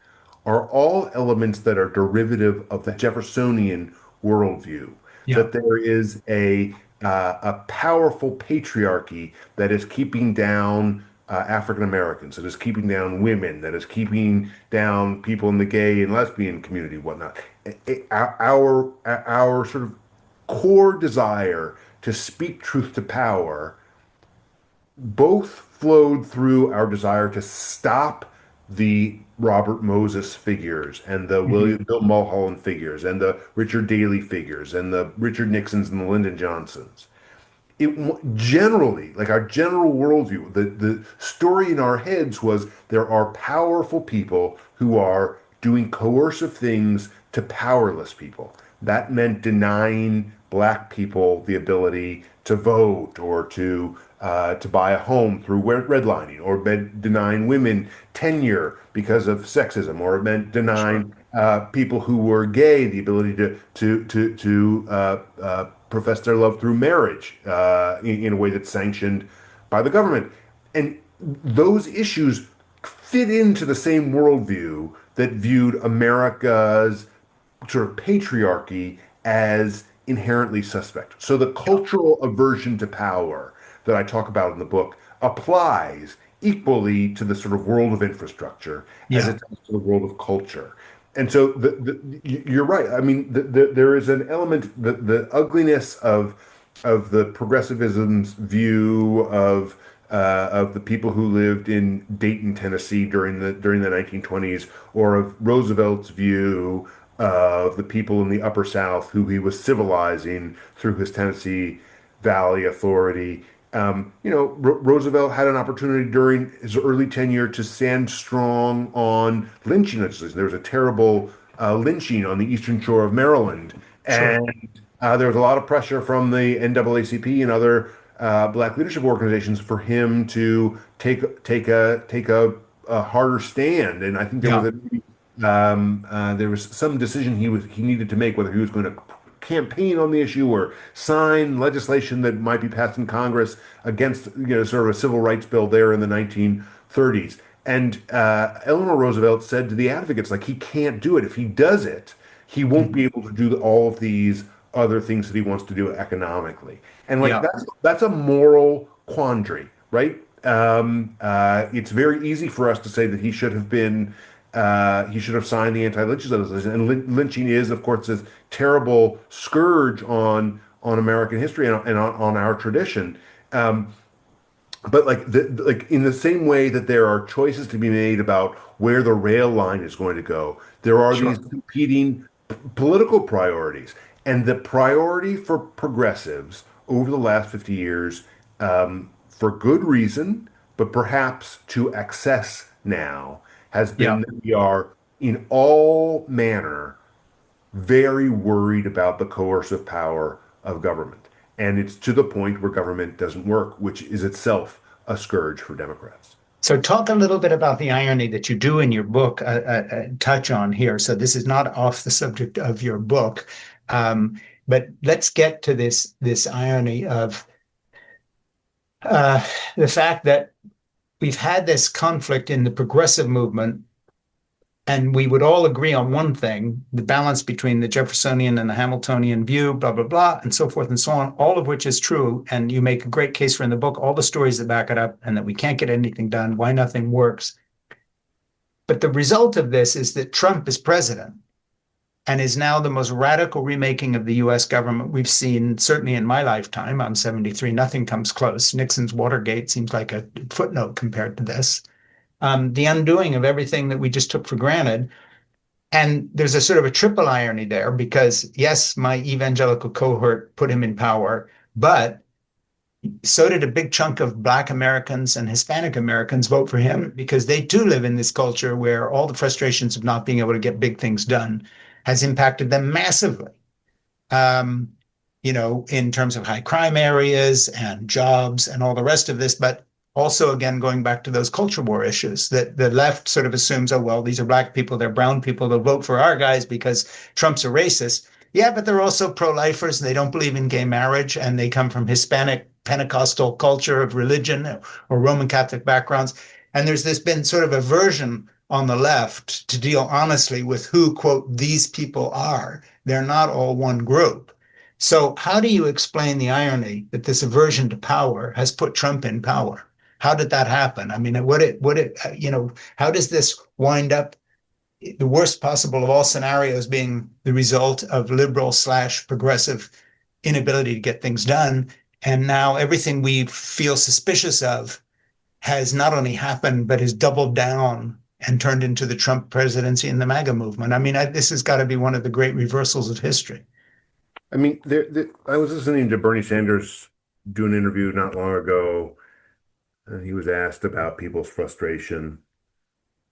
are all elements that are derivative of the Jeffersonian worldview. Yeah. That there is a powerful patriarchy that is keeping down African Americans, that is keeping down women, that is keeping down people in the gay and lesbian community, whatnot. Our sort of core desire to speak truth to power both flowed through our desire to stop the Robert Moses figures and the Mm-hmm. Bill Mulholland figures and the Richard Daley figures and the Richard Nixons and the Lyndon Johnsons. Generally, like our general worldview, the story in our heads was there are powerful people who are doing coercive things to powerless people. That meant denying black people the ability to vote or to buy a home through redlining, or it meant denying women tenure because of sexism, or it meant Sure. denying people who were gay the ability to profess their love through marriage in a way that's sanctioned by the government. And those issues fit into the same worldview that viewed America's sort of patriarchy as inherently suspect. So the Yeah. cultural aversion to power that I talk about in the book applies equally to the sort of world of infrastructure as Yeah. it does to the world of culture. And so you're right. I mean, there is an element, the ugliness of the progressivism's view of the people who lived in Dayton, Tennessee during the 1920s, or of Roosevelt's view of the people in the Upper South who he was civilizing through his Tennessee Valley Authority. Roosevelt had an opportunity during his early tenure to stand strong on lynching legislation. There was a terrible lynching on the eastern shore of Maryland, Sure. and there was a lot of pressure from the NAACP and other black leadership organizations for him to take a harder stand. And I think Yeah. there was some decision he needed to make, whether he was going to campaign on the issue or sign legislation that might be passed in Congress against, sort of a civil rights bill there in the 1930s. And Eleanor Roosevelt said to the advocates, like, he can't do it. If he does it, he won't be Mhm. able to do all of these other things that he wants to do economically. And like Yeah. that's a moral quandary, right? It's very easy for us to say that he should have signed the anti-lynching legislation. And lynching is, of course, this terrible scourge on American history and on our tradition. Um, but like in the same way that there are choices to be made about where the rail line is going to go, there are these Sure. competing political priorities. And the priority for progressives over the last 50 years, for good reason, but perhaps to excess now, has Yeah. been that we are in all manner very worried about the coercive power of government. And it's to the point where government doesn't work, which is itself a scourge for Democrats. So, talk a little bit about the irony that you do in your book touch on here. So, this is not off the subject of your book, um, but let's get to this irony of uh, the fact that we've had this conflict in the progressive movement, and we would all agree on one thing: the balance between the Jeffersonian and the Hamiltonian view, blah blah blah, and so forth and so on. All of which is true, and you make a great case for in the book all the stories that back it up, and that we can't get anything done, why nothing works. But the result of this is that Trump is president and is now the most radical remaking of the US government we've seen, certainly in my lifetime. I'm 73, nothing comes close. Nixon's Watergate seems like a footnote compared to this. The undoing of everything that we just took for granted. And there's a sort of a triple irony there because, yes, my evangelical cohort put him in power, but so did a big chunk of Black Americans and Hispanic Americans vote for him because they too live in this culture where all the frustrations of not being able to get big things done has impacted them massively. Um, in terms of high crime areas and jobs and all the rest of this, but also again going back to those culture war issues that the left sort of assumes, oh well, these are black people, they're brown people, they'll vote for our guys because Trump's a racist. Yeah, but they're also pro-lifers and they don't believe in gay marriage and they come from Hispanic Pentecostal culture of religion or Roman Catholic backgrounds. And there's this been sort of aversion on the left to deal honestly with who, quote, these people are. They're not all one group. So, how do you explain the irony that this aversion to power has put Trump in power? How did that happen? I mean, how does this wind up the worst possible of all scenarios being the result of liberal slash progressive inability to get things done? And now everything we feel suspicious of has not only happened, but has doubled down and turned into the Trump presidency and the MAGA movement. I mean, this has got to be one of the great reversals of history. I mean, I was listening to Bernie Sanders do an interview not long ago, and he was asked about people's frustration.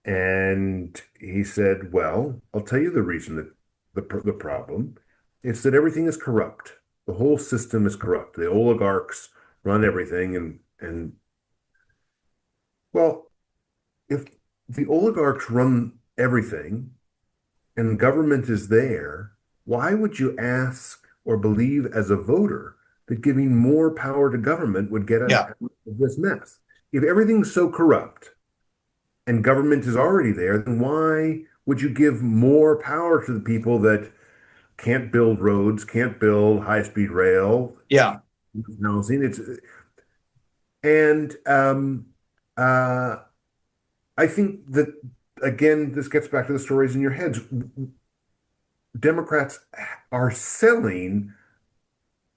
And he said, well, I'll tell you the reason that the problem is that everything is corrupt. The whole system is corrupt. The oligarchs run everything, and well, if the oligarchs run everything and government is there, why would you ask or believe as a voter that giving more power to government would get us Yeah, out of this mess? If everything's so corrupt and government is already there, then why would you give more power to the people that can't build roads, can't build high-speed rail, yeah, housing? And uh, I think that again, this gets back to the stories in your heads. Democrats are selling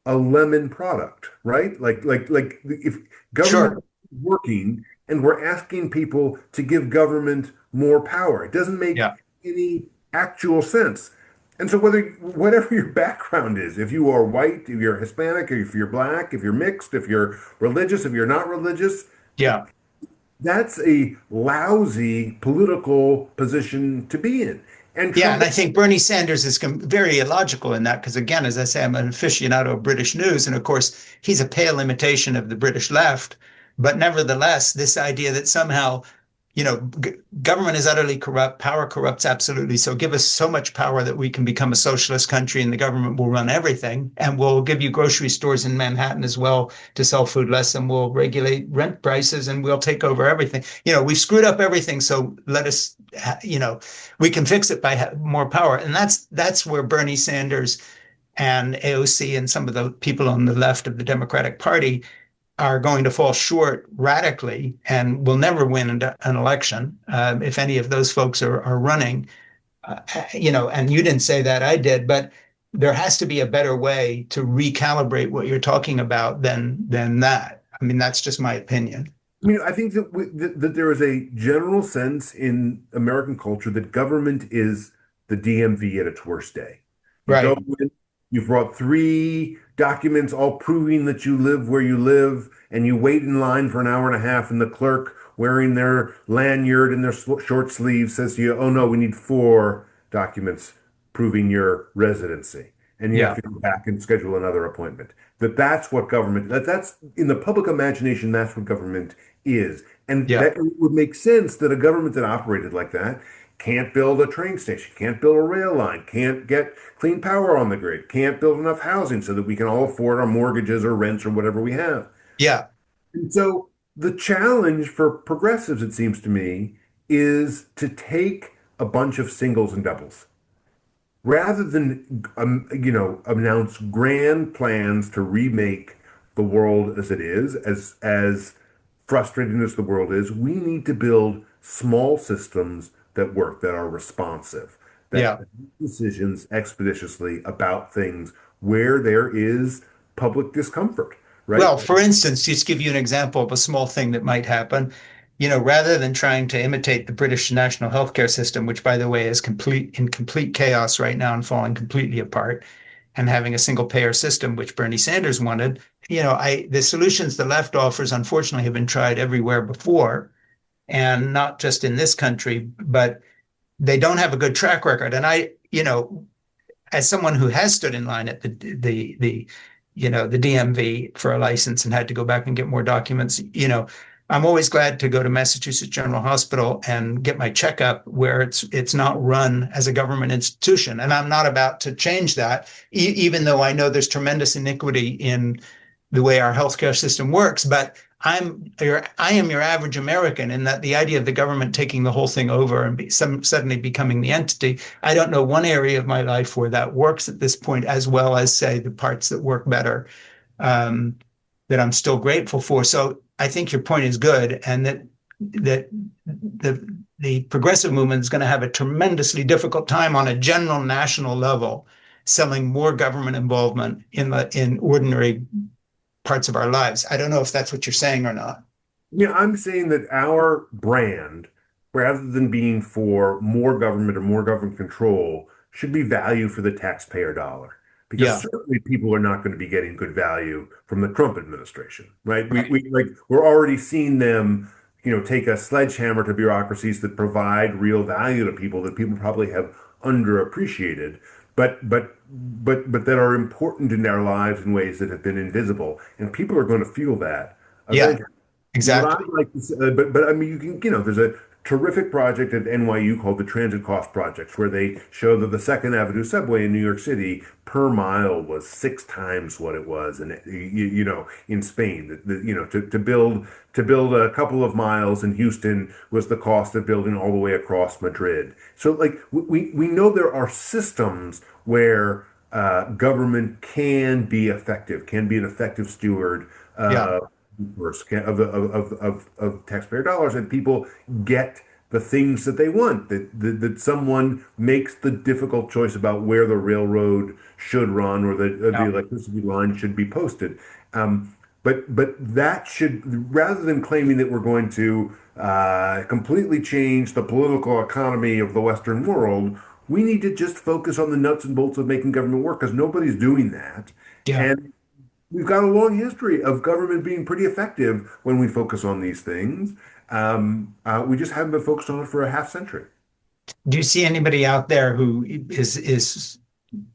a lemon product, right? Like if government sure. is working and we're asking people to give government more power, it doesn't make Yeah. any actual sense. And so whatever your background is, if you are white, if you're Hispanic, if you're black, if you're mixed, if you're religious, if you're not religious, Yeah. that's a lousy political position to be in. And Yeah, Trump, and I think Bernie Sanders is very illogical in that because, again, as I say, I'm an aficionado of British news, and of course, he's a pale imitation of the British left. But nevertheless, this idea that somehow, government is utterly corrupt, power corrupts absolutely. So give us so much power that we can become a socialist country, and the government will run everything, and we'll give you grocery stores in Manhattan as well to sell food less, and we'll regulate rent prices, and we'll take over everything. We've screwed up everything, so let us, we can fix it by more power. And that's where Bernie Sanders and AOC and some of the people on the left of the Democratic Party are going to fall short radically and will never win an election if any of those folks are running. And you didn't say that, I did, but there has to be a better way to recalibrate what you're talking about than that. I mean, that's just my opinion. I mean, I think that there is a general sense in American culture that government is the DMV at its worst day. You go Right. in, you've brought three documents all proving that you live where you live, and you wait in line for an hour and a half, and the clerk wearing their lanyard and their short sleeves says to you, "Oh no, we need four documents proving your residency." And you have Yeah. to go back and schedule another appointment. That's what government, that's in the public imagination, that's what government is. And Yeah. that would make sense that a government that operated like that can't build a train station, can't build a rail line, can't get clean power on the grid, can't build enough housing so that we can all afford our mortgages or rents or whatever we have. Yeah. And so the challenge for progressives, it seems to me, is to take a bunch of singles and doubles rather than announce grand plans to remake the world as it is, as frustrating as the world is. We need to build small systems that work, that are responsive, that Yeah. make decisions expeditiously about things where there is public discomfort, right? Well, for instance, just give you an example of a small thing that might happen. Rather than trying to imitate the British national healthcare system, which, by the way, is in complete chaos right now and falling completely apart, and having a single payer system, which Bernie Sanders wanted, the solutions the left offers, unfortunately, have been tried everywhere before, and not just in this country, but they don't have a good track record. And as someone who has stood in line at the DMV for a license and had to go back and get more documents, I'm always glad to go to Massachusetts General Hospital and get my checkup where it's not run as a government institution. And I'm not about to change that, even though I know there's tremendous iniquity in the way our healthcare system works. But I am your average American in that the idea of the government taking the whole thing over and suddenly becoming the entity, I don't know one area of my life where that works at this point, as well as say the parts that work better, um, that I'm still grateful for. So I think your point is good, and that the progressive movement is going to have a tremendously difficult time on a general national level selling more government involvement in ordinary parts of our lives. I don't know if that's what you're saying or not. Yeah, I'm saying that our brand, rather than being for more government or more government control, should be value for the taxpayer dollar. Because Yeah, certainly people are not going to be getting good value from the Trump administration, right? right. We're already seeing them, take a sledgehammer to bureaucracies that provide real value to people that people probably have underappreciated. but that are important in their lives in ways that have been invisible, and people are going to feel that Yeah, eventually. What I exactly. like to say, but I mean, there's a terrific project at NYU called the Transit Cost Project, where they show that the Second Avenue subway in New York City per mile was 6 times what it was, and in Spain, to build a couple of miles in Houston was the cost of building all the way across Madrid. So, like, we know there are systems where government can be effective, can be an effective steward. Yeah, Of taxpayer dollars, and people get the things that they want, that someone makes the difficult choice about where the railroad should run, or the yeah, electricity line should be posted. But that should, rather than claiming that we're going to completely change the political economy of the Western world, we need to just focus on the nuts and bolts of making government work, because nobody's doing that. yeah. And we've got a long history of government being pretty effective when we focus on these things. We just haven't been focused on it for a half century. Do you see anybody out there who is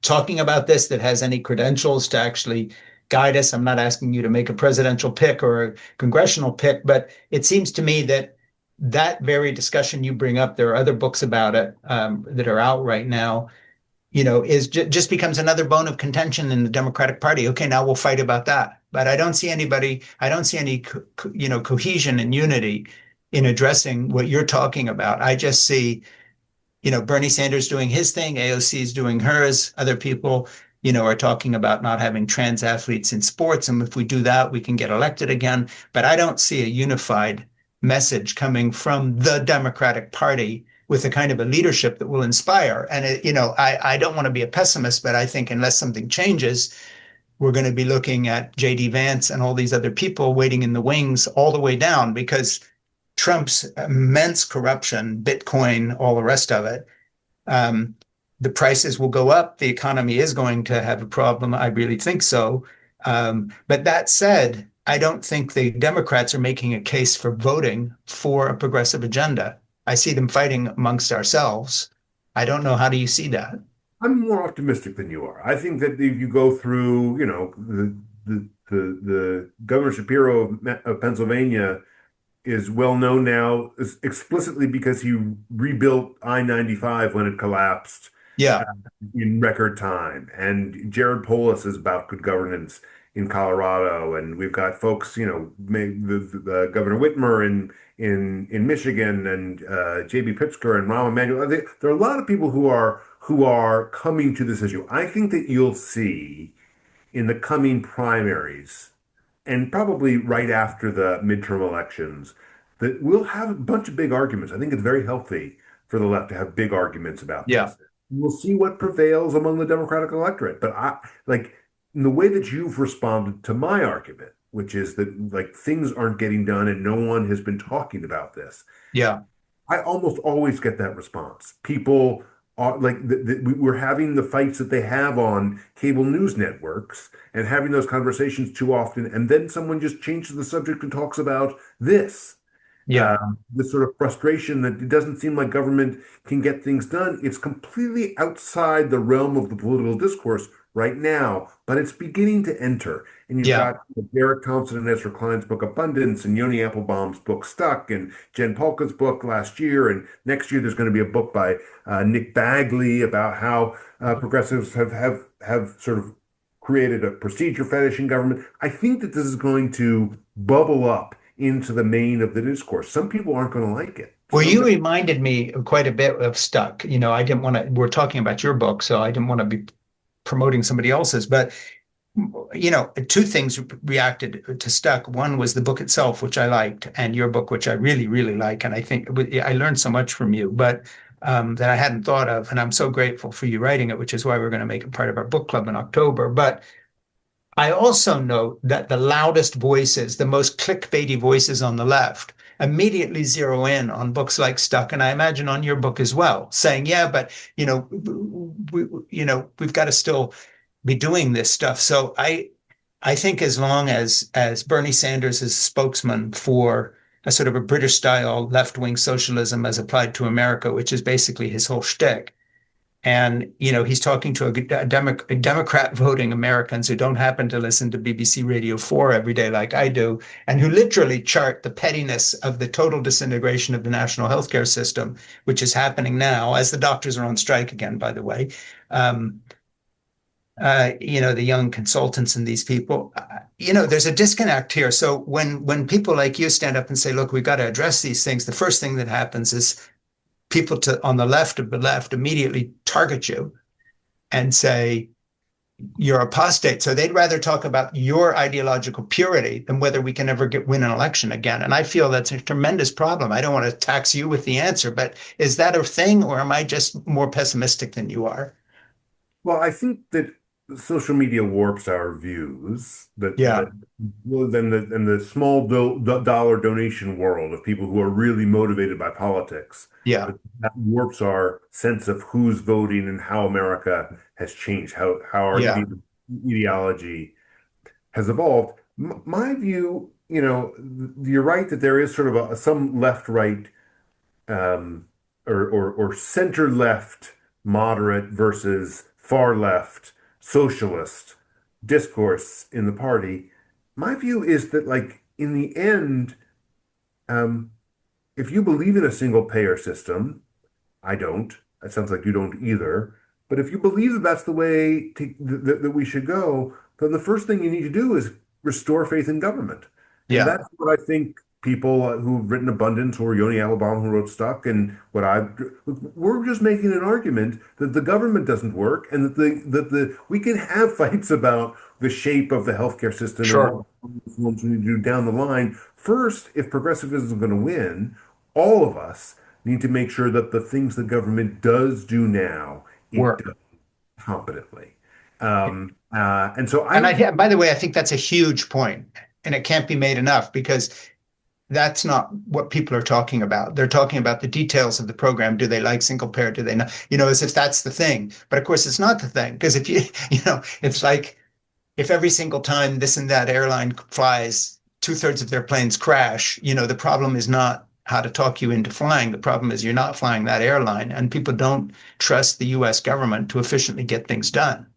talking about this that has any credentials to actually guide us? I'm not asking you to make a presidential pick or a congressional pick, but it seems to me that that very discussion you bring up, there are other books about it that are out right now, is just becomes another bone of contention in the Democratic Party. Okay, now we'll fight about that. But I don't see anybody, I don't see any, cohesion and unity in addressing what you're talking about. I just see Bernie Sanders doing his thing, AOC is doing hers. Other people, are talking about not having trans athletes in sports. And if we do that, we can get elected again. But I don't see a unified message coming from the Democratic Party with a kind of a leadership that will inspire. And, I don't want to be a pessimist, but I think unless something changes, we're going to be looking at JD Vance and all these other people waiting in the wings all the way down because Trump's immense corruption, Bitcoin, all the rest of it, um, the prices will go up. The economy is going to have a problem. I really think so. But that said, I don't think the Democrats are making a case for voting for a progressive agenda. I see them fighting amongst ourselves. I don't know. How do you see that? I'm more optimistic than you are. I think that if you go through, the Governor Shapiro of Pennsylvania is well known now explicitly because he rebuilt I-95 when it collapsed uh, Yeah, in record time. And Jared Polis is about good governance in Colorado, and we've got folks, the Governor Whitmer in Michigan, and J.B. Pritzker and Rahm Emanuel. There are a lot of people who are coming to this issue. I think that you'll see in the coming primaries, and probably right after the midterm elections, that we'll have a bunch of big arguments. I think it's very healthy for the left to have big arguments about yeah, this. We'll see what prevails among the Democratic electorate. But like, in the way that you've responded to my argument, which is that, like, things aren't getting done and no one has been talking about this, yeah, I almost always get that response. People are like, we're having the fights that they have on cable news networks and having those conversations too often, and then someone just changes the subject and talks about this. yeah, This sort of frustration that it doesn't seem like government can get things done. It's completely outside the realm of the political discourse right now, but it's beginning to enter. And you've yeah. got Derek Thompson and Ezra Klein's book Abundance, and Yoni Applebaum's book Stuck, and Jen Polka's book last year. And next year there's going to be a book by Nick Bagley about how progressives have sort of created a procedure fetish in government. I think that this is going to bubble up into the main of the discourse. Some people aren't going to like it. Well, Some you reminded me quite a bit of Stuck. I didn't want to, we're talking about your book, so I didn't want to be promoting somebody else's. But two things reacted to Stuck. One was the book itself, which I liked, and your book, which I really, really like. And I think I learned so much from you, but that I hadn't thought of. And I'm so grateful for you writing it, which is why we're going to make it part of our book club in October. But I also note that the loudest voices, the most clickbaity voices on the left, immediately zero in on books like Stuck, and I imagine on your book as well, saying, "Yeah, but we've got to still be doing this stuff." So I think as long as Bernie Sanders is a spokesman for a sort of a British style left wing socialism as applied to America, which is basically his whole shtick, And, he's talking to a Democrat voting Americans who don't happen to listen to BBC Radio 4 every day like I do, and who literally chart the pettiness of the total disintegration of the national healthcare system, which is happening now as the doctors are on strike again, by the way. Um, the young consultants and these people, there's a disconnect here. So when people like you stand up and say, look, we've got to address these things, the first thing that happens is people on the left of the left immediately target you and say you're apostate. So they'd rather talk about your ideological purity than whether we can ever win an election again. And I feel that's a tremendous problem. I don't want to tax you with the answer, but is that a thing, or am I just more pessimistic than you are? Well, I think that social media warps our views. That Yeah, well, then the small dollar donation world of people who are really motivated by politics, yeah, that warps our sense of who's voting and how America has changed, how our yeah, ideology has evolved. My view, you're right that there is sort of some left-right um, or center left moderate versus far left socialist discourse in the party. My view is that, like, in the end, um, if you believe in a single payer system, I don't. It sounds like you don't either. But if you believe that that's the way that we should go, then the first thing you need to do is restore faith in government. And yeah, that's what I think people who've written Abundance or Yoni Alabama who wrote Stuck and what we're just making an argument that the government doesn't work and that we can have fights about the shape of the healthcare system and what sure, reforms we need to do down the line. First, if progressivism is going to win, all of us need to make sure that the things the government does do now, it work. does competently. And so I And don't think, by the way, I think that's a huge point, and it can't be made enough because that's not what people are talking about. They're talking about the details of the program. Do they like single payer? Do they not? As if that's the thing. But of course, it's not the thing because if it's like if every single time this and that airline flies, two-thirds of their planes crash, the problem is not how to talk you into flying. The problem is you're not flying that airline, and people don't trust the US government to efficiently get things done.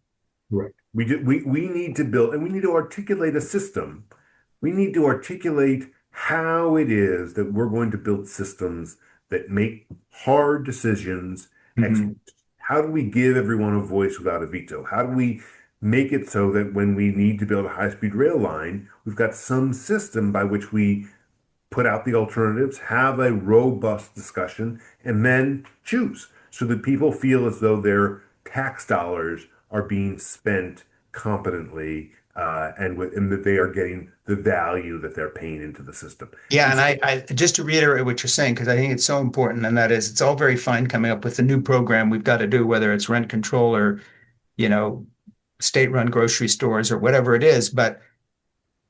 right. We need to build and we need to articulate a system. We need to articulate how it is that we're going to build systems that make hard decisions. Mhm. How do we give everyone a voice without a veto? How do we make it so that when we need to build a high-speed rail line, we've got some system by which we put out the alternatives, have a robust discussion, and then choose so that people feel as though their tax dollars are being spent competently and that they are getting the value that they're paying into the system. Yeah, And and so, I just to reiterate what you're saying, because I think it's so important, and that is it's all very fine coming up with a new program we've got to do, whether it's rent control or, you know, state-run grocery stores or whatever it is. But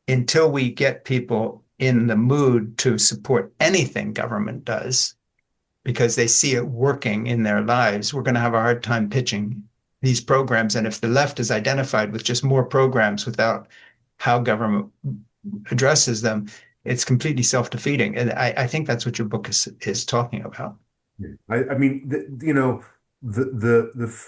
until we get people in the mood to support anything government does, because they see it working in their lives, we're going to have a hard time pitching these programs. And if the left is identified with just more programs without how government addresses them, it's completely self-defeating. And I think that's what your book is talking about. I mean, the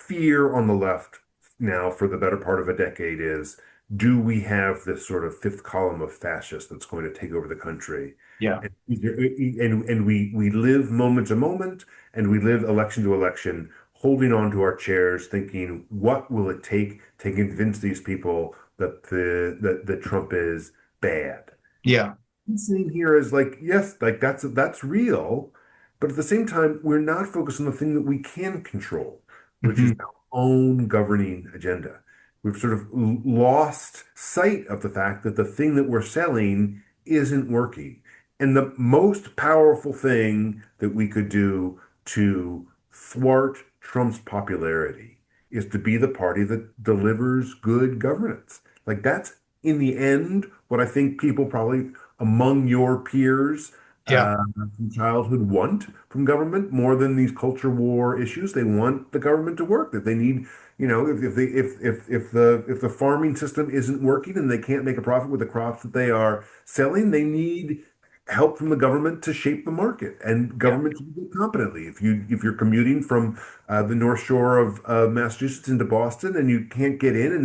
fear on the left now for the better part of a decade is, do we have this sort of fifth column of fascists that's going to take over the country? Yeah. And we live moment to moment, and we live election to election, holding on to our chairs, thinking, what will it take to convince these people that that Trump is bad? Yeah. Sitting here is like, yes, like that's real, but at the same time, we're not focused on the thing that we can control, which is Mhm. our own governing agenda. We've sort of lost sight of the fact that the thing that we're selling isn't working. And the most powerful thing that we could do to thwart Trump's popularity is to be the party that delivers good governance. Like that's in the end what I think people probably among your peers Yeah. from childhood want from government more than these culture war issues. They want the government to work. That they need, if the farming system isn't working and they can't make a profit with the crops that they are selling, they need help from the government to shape the market, and Yeah. government should do it competently. If you're commuting from the North Shore of Massachusetts into Boston and you can't get in, and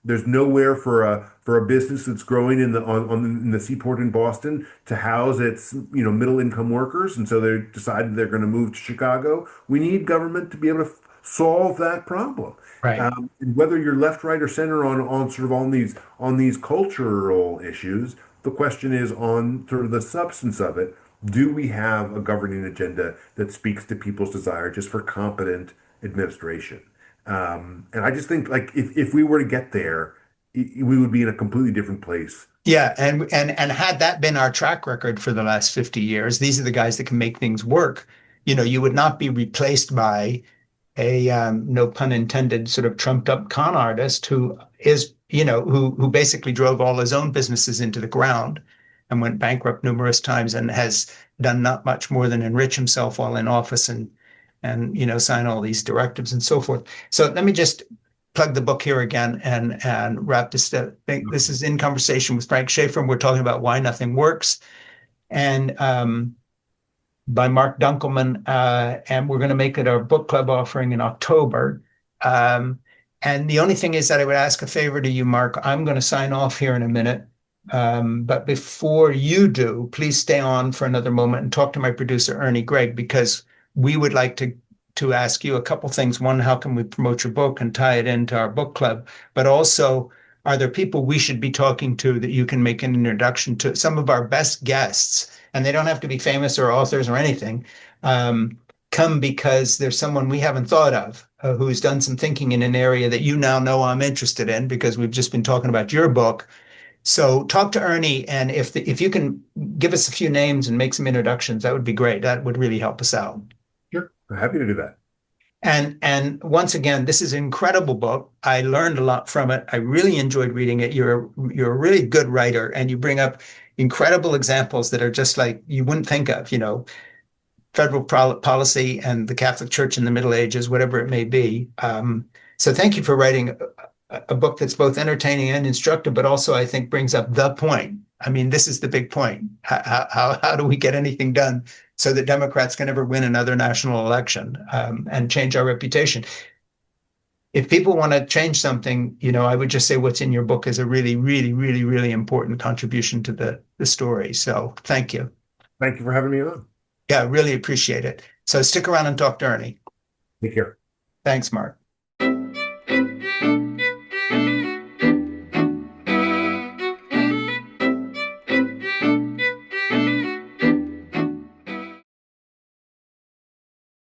there's nowhere for a business that's growing in in the seaport in Boston to house its middle income workers, and so they decided they're going to move to Chicago. We need government to be able to solve that problem. Right. And whether you're left, right, or center on sort of on these cultural issues, the question is on sort of the substance of it. Do we have a governing agenda that speaks to people's desire just for competent administration? And I just think like if we were to get there, we would be in a completely different place. Yeah, and had that been our track record for the last 50 years, these are the guys that can make things work. You would not be replaced by a no pun intended sort of trumped up con artist who is who basically drove all his own businesses into the ground and went bankrupt numerous times and has done not much more than enrich himself while in office and sign all these directives and so forth. So let me just plug the book here again and wrap this up. This is In Conversation with Frank Schaeffer, and we're talking about why nothing works. And by Marc Dunkelman, and we're going to make it our book club offering in October. Um, and the only thing is that I would ask a favor to you, Marc. I'm going to sign off here in a minute. But before you do, please stay on for another moment and talk to my producer, Ernie Gregg, because we would like to ask you a couple things. One, how can we promote your book and tie it into our book club? But also, are there people we should be talking to that you can make an introduction to? Some of our best guests, and they don't have to be famous or authors or anything, come because there's someone we haven't thought of who's done some thinking in an area that you now know I'm interested in because we've just been talking about your book. So talk to Ernie, and if you can give us a few names and make some introductions, that would be great. That would really help us out. Sure, I'm happy to do that. And once again, this is an incredible book. I learned a lot from it. I really enjoyed reading it. You're a really good writer, and you bring up incredible examples that are just like you wouldn't think of. Federal policy and the Catholic Church in the Middle Ages, whatever it may be. So thank you for writing a book that's both entertaining and instructive, but also I think brings up the point. I mean, this is the big point. How do we get anything done so that Democrats can ever win another national election and change our reputation? If people want to change something, I would just say what's in your book is a really, really, really, really important contribution to the story. So thank you. Thank you for having me on. Yeah, really appreciate it. So stick around and talk to Ernie. Take care. Thanks, Marc.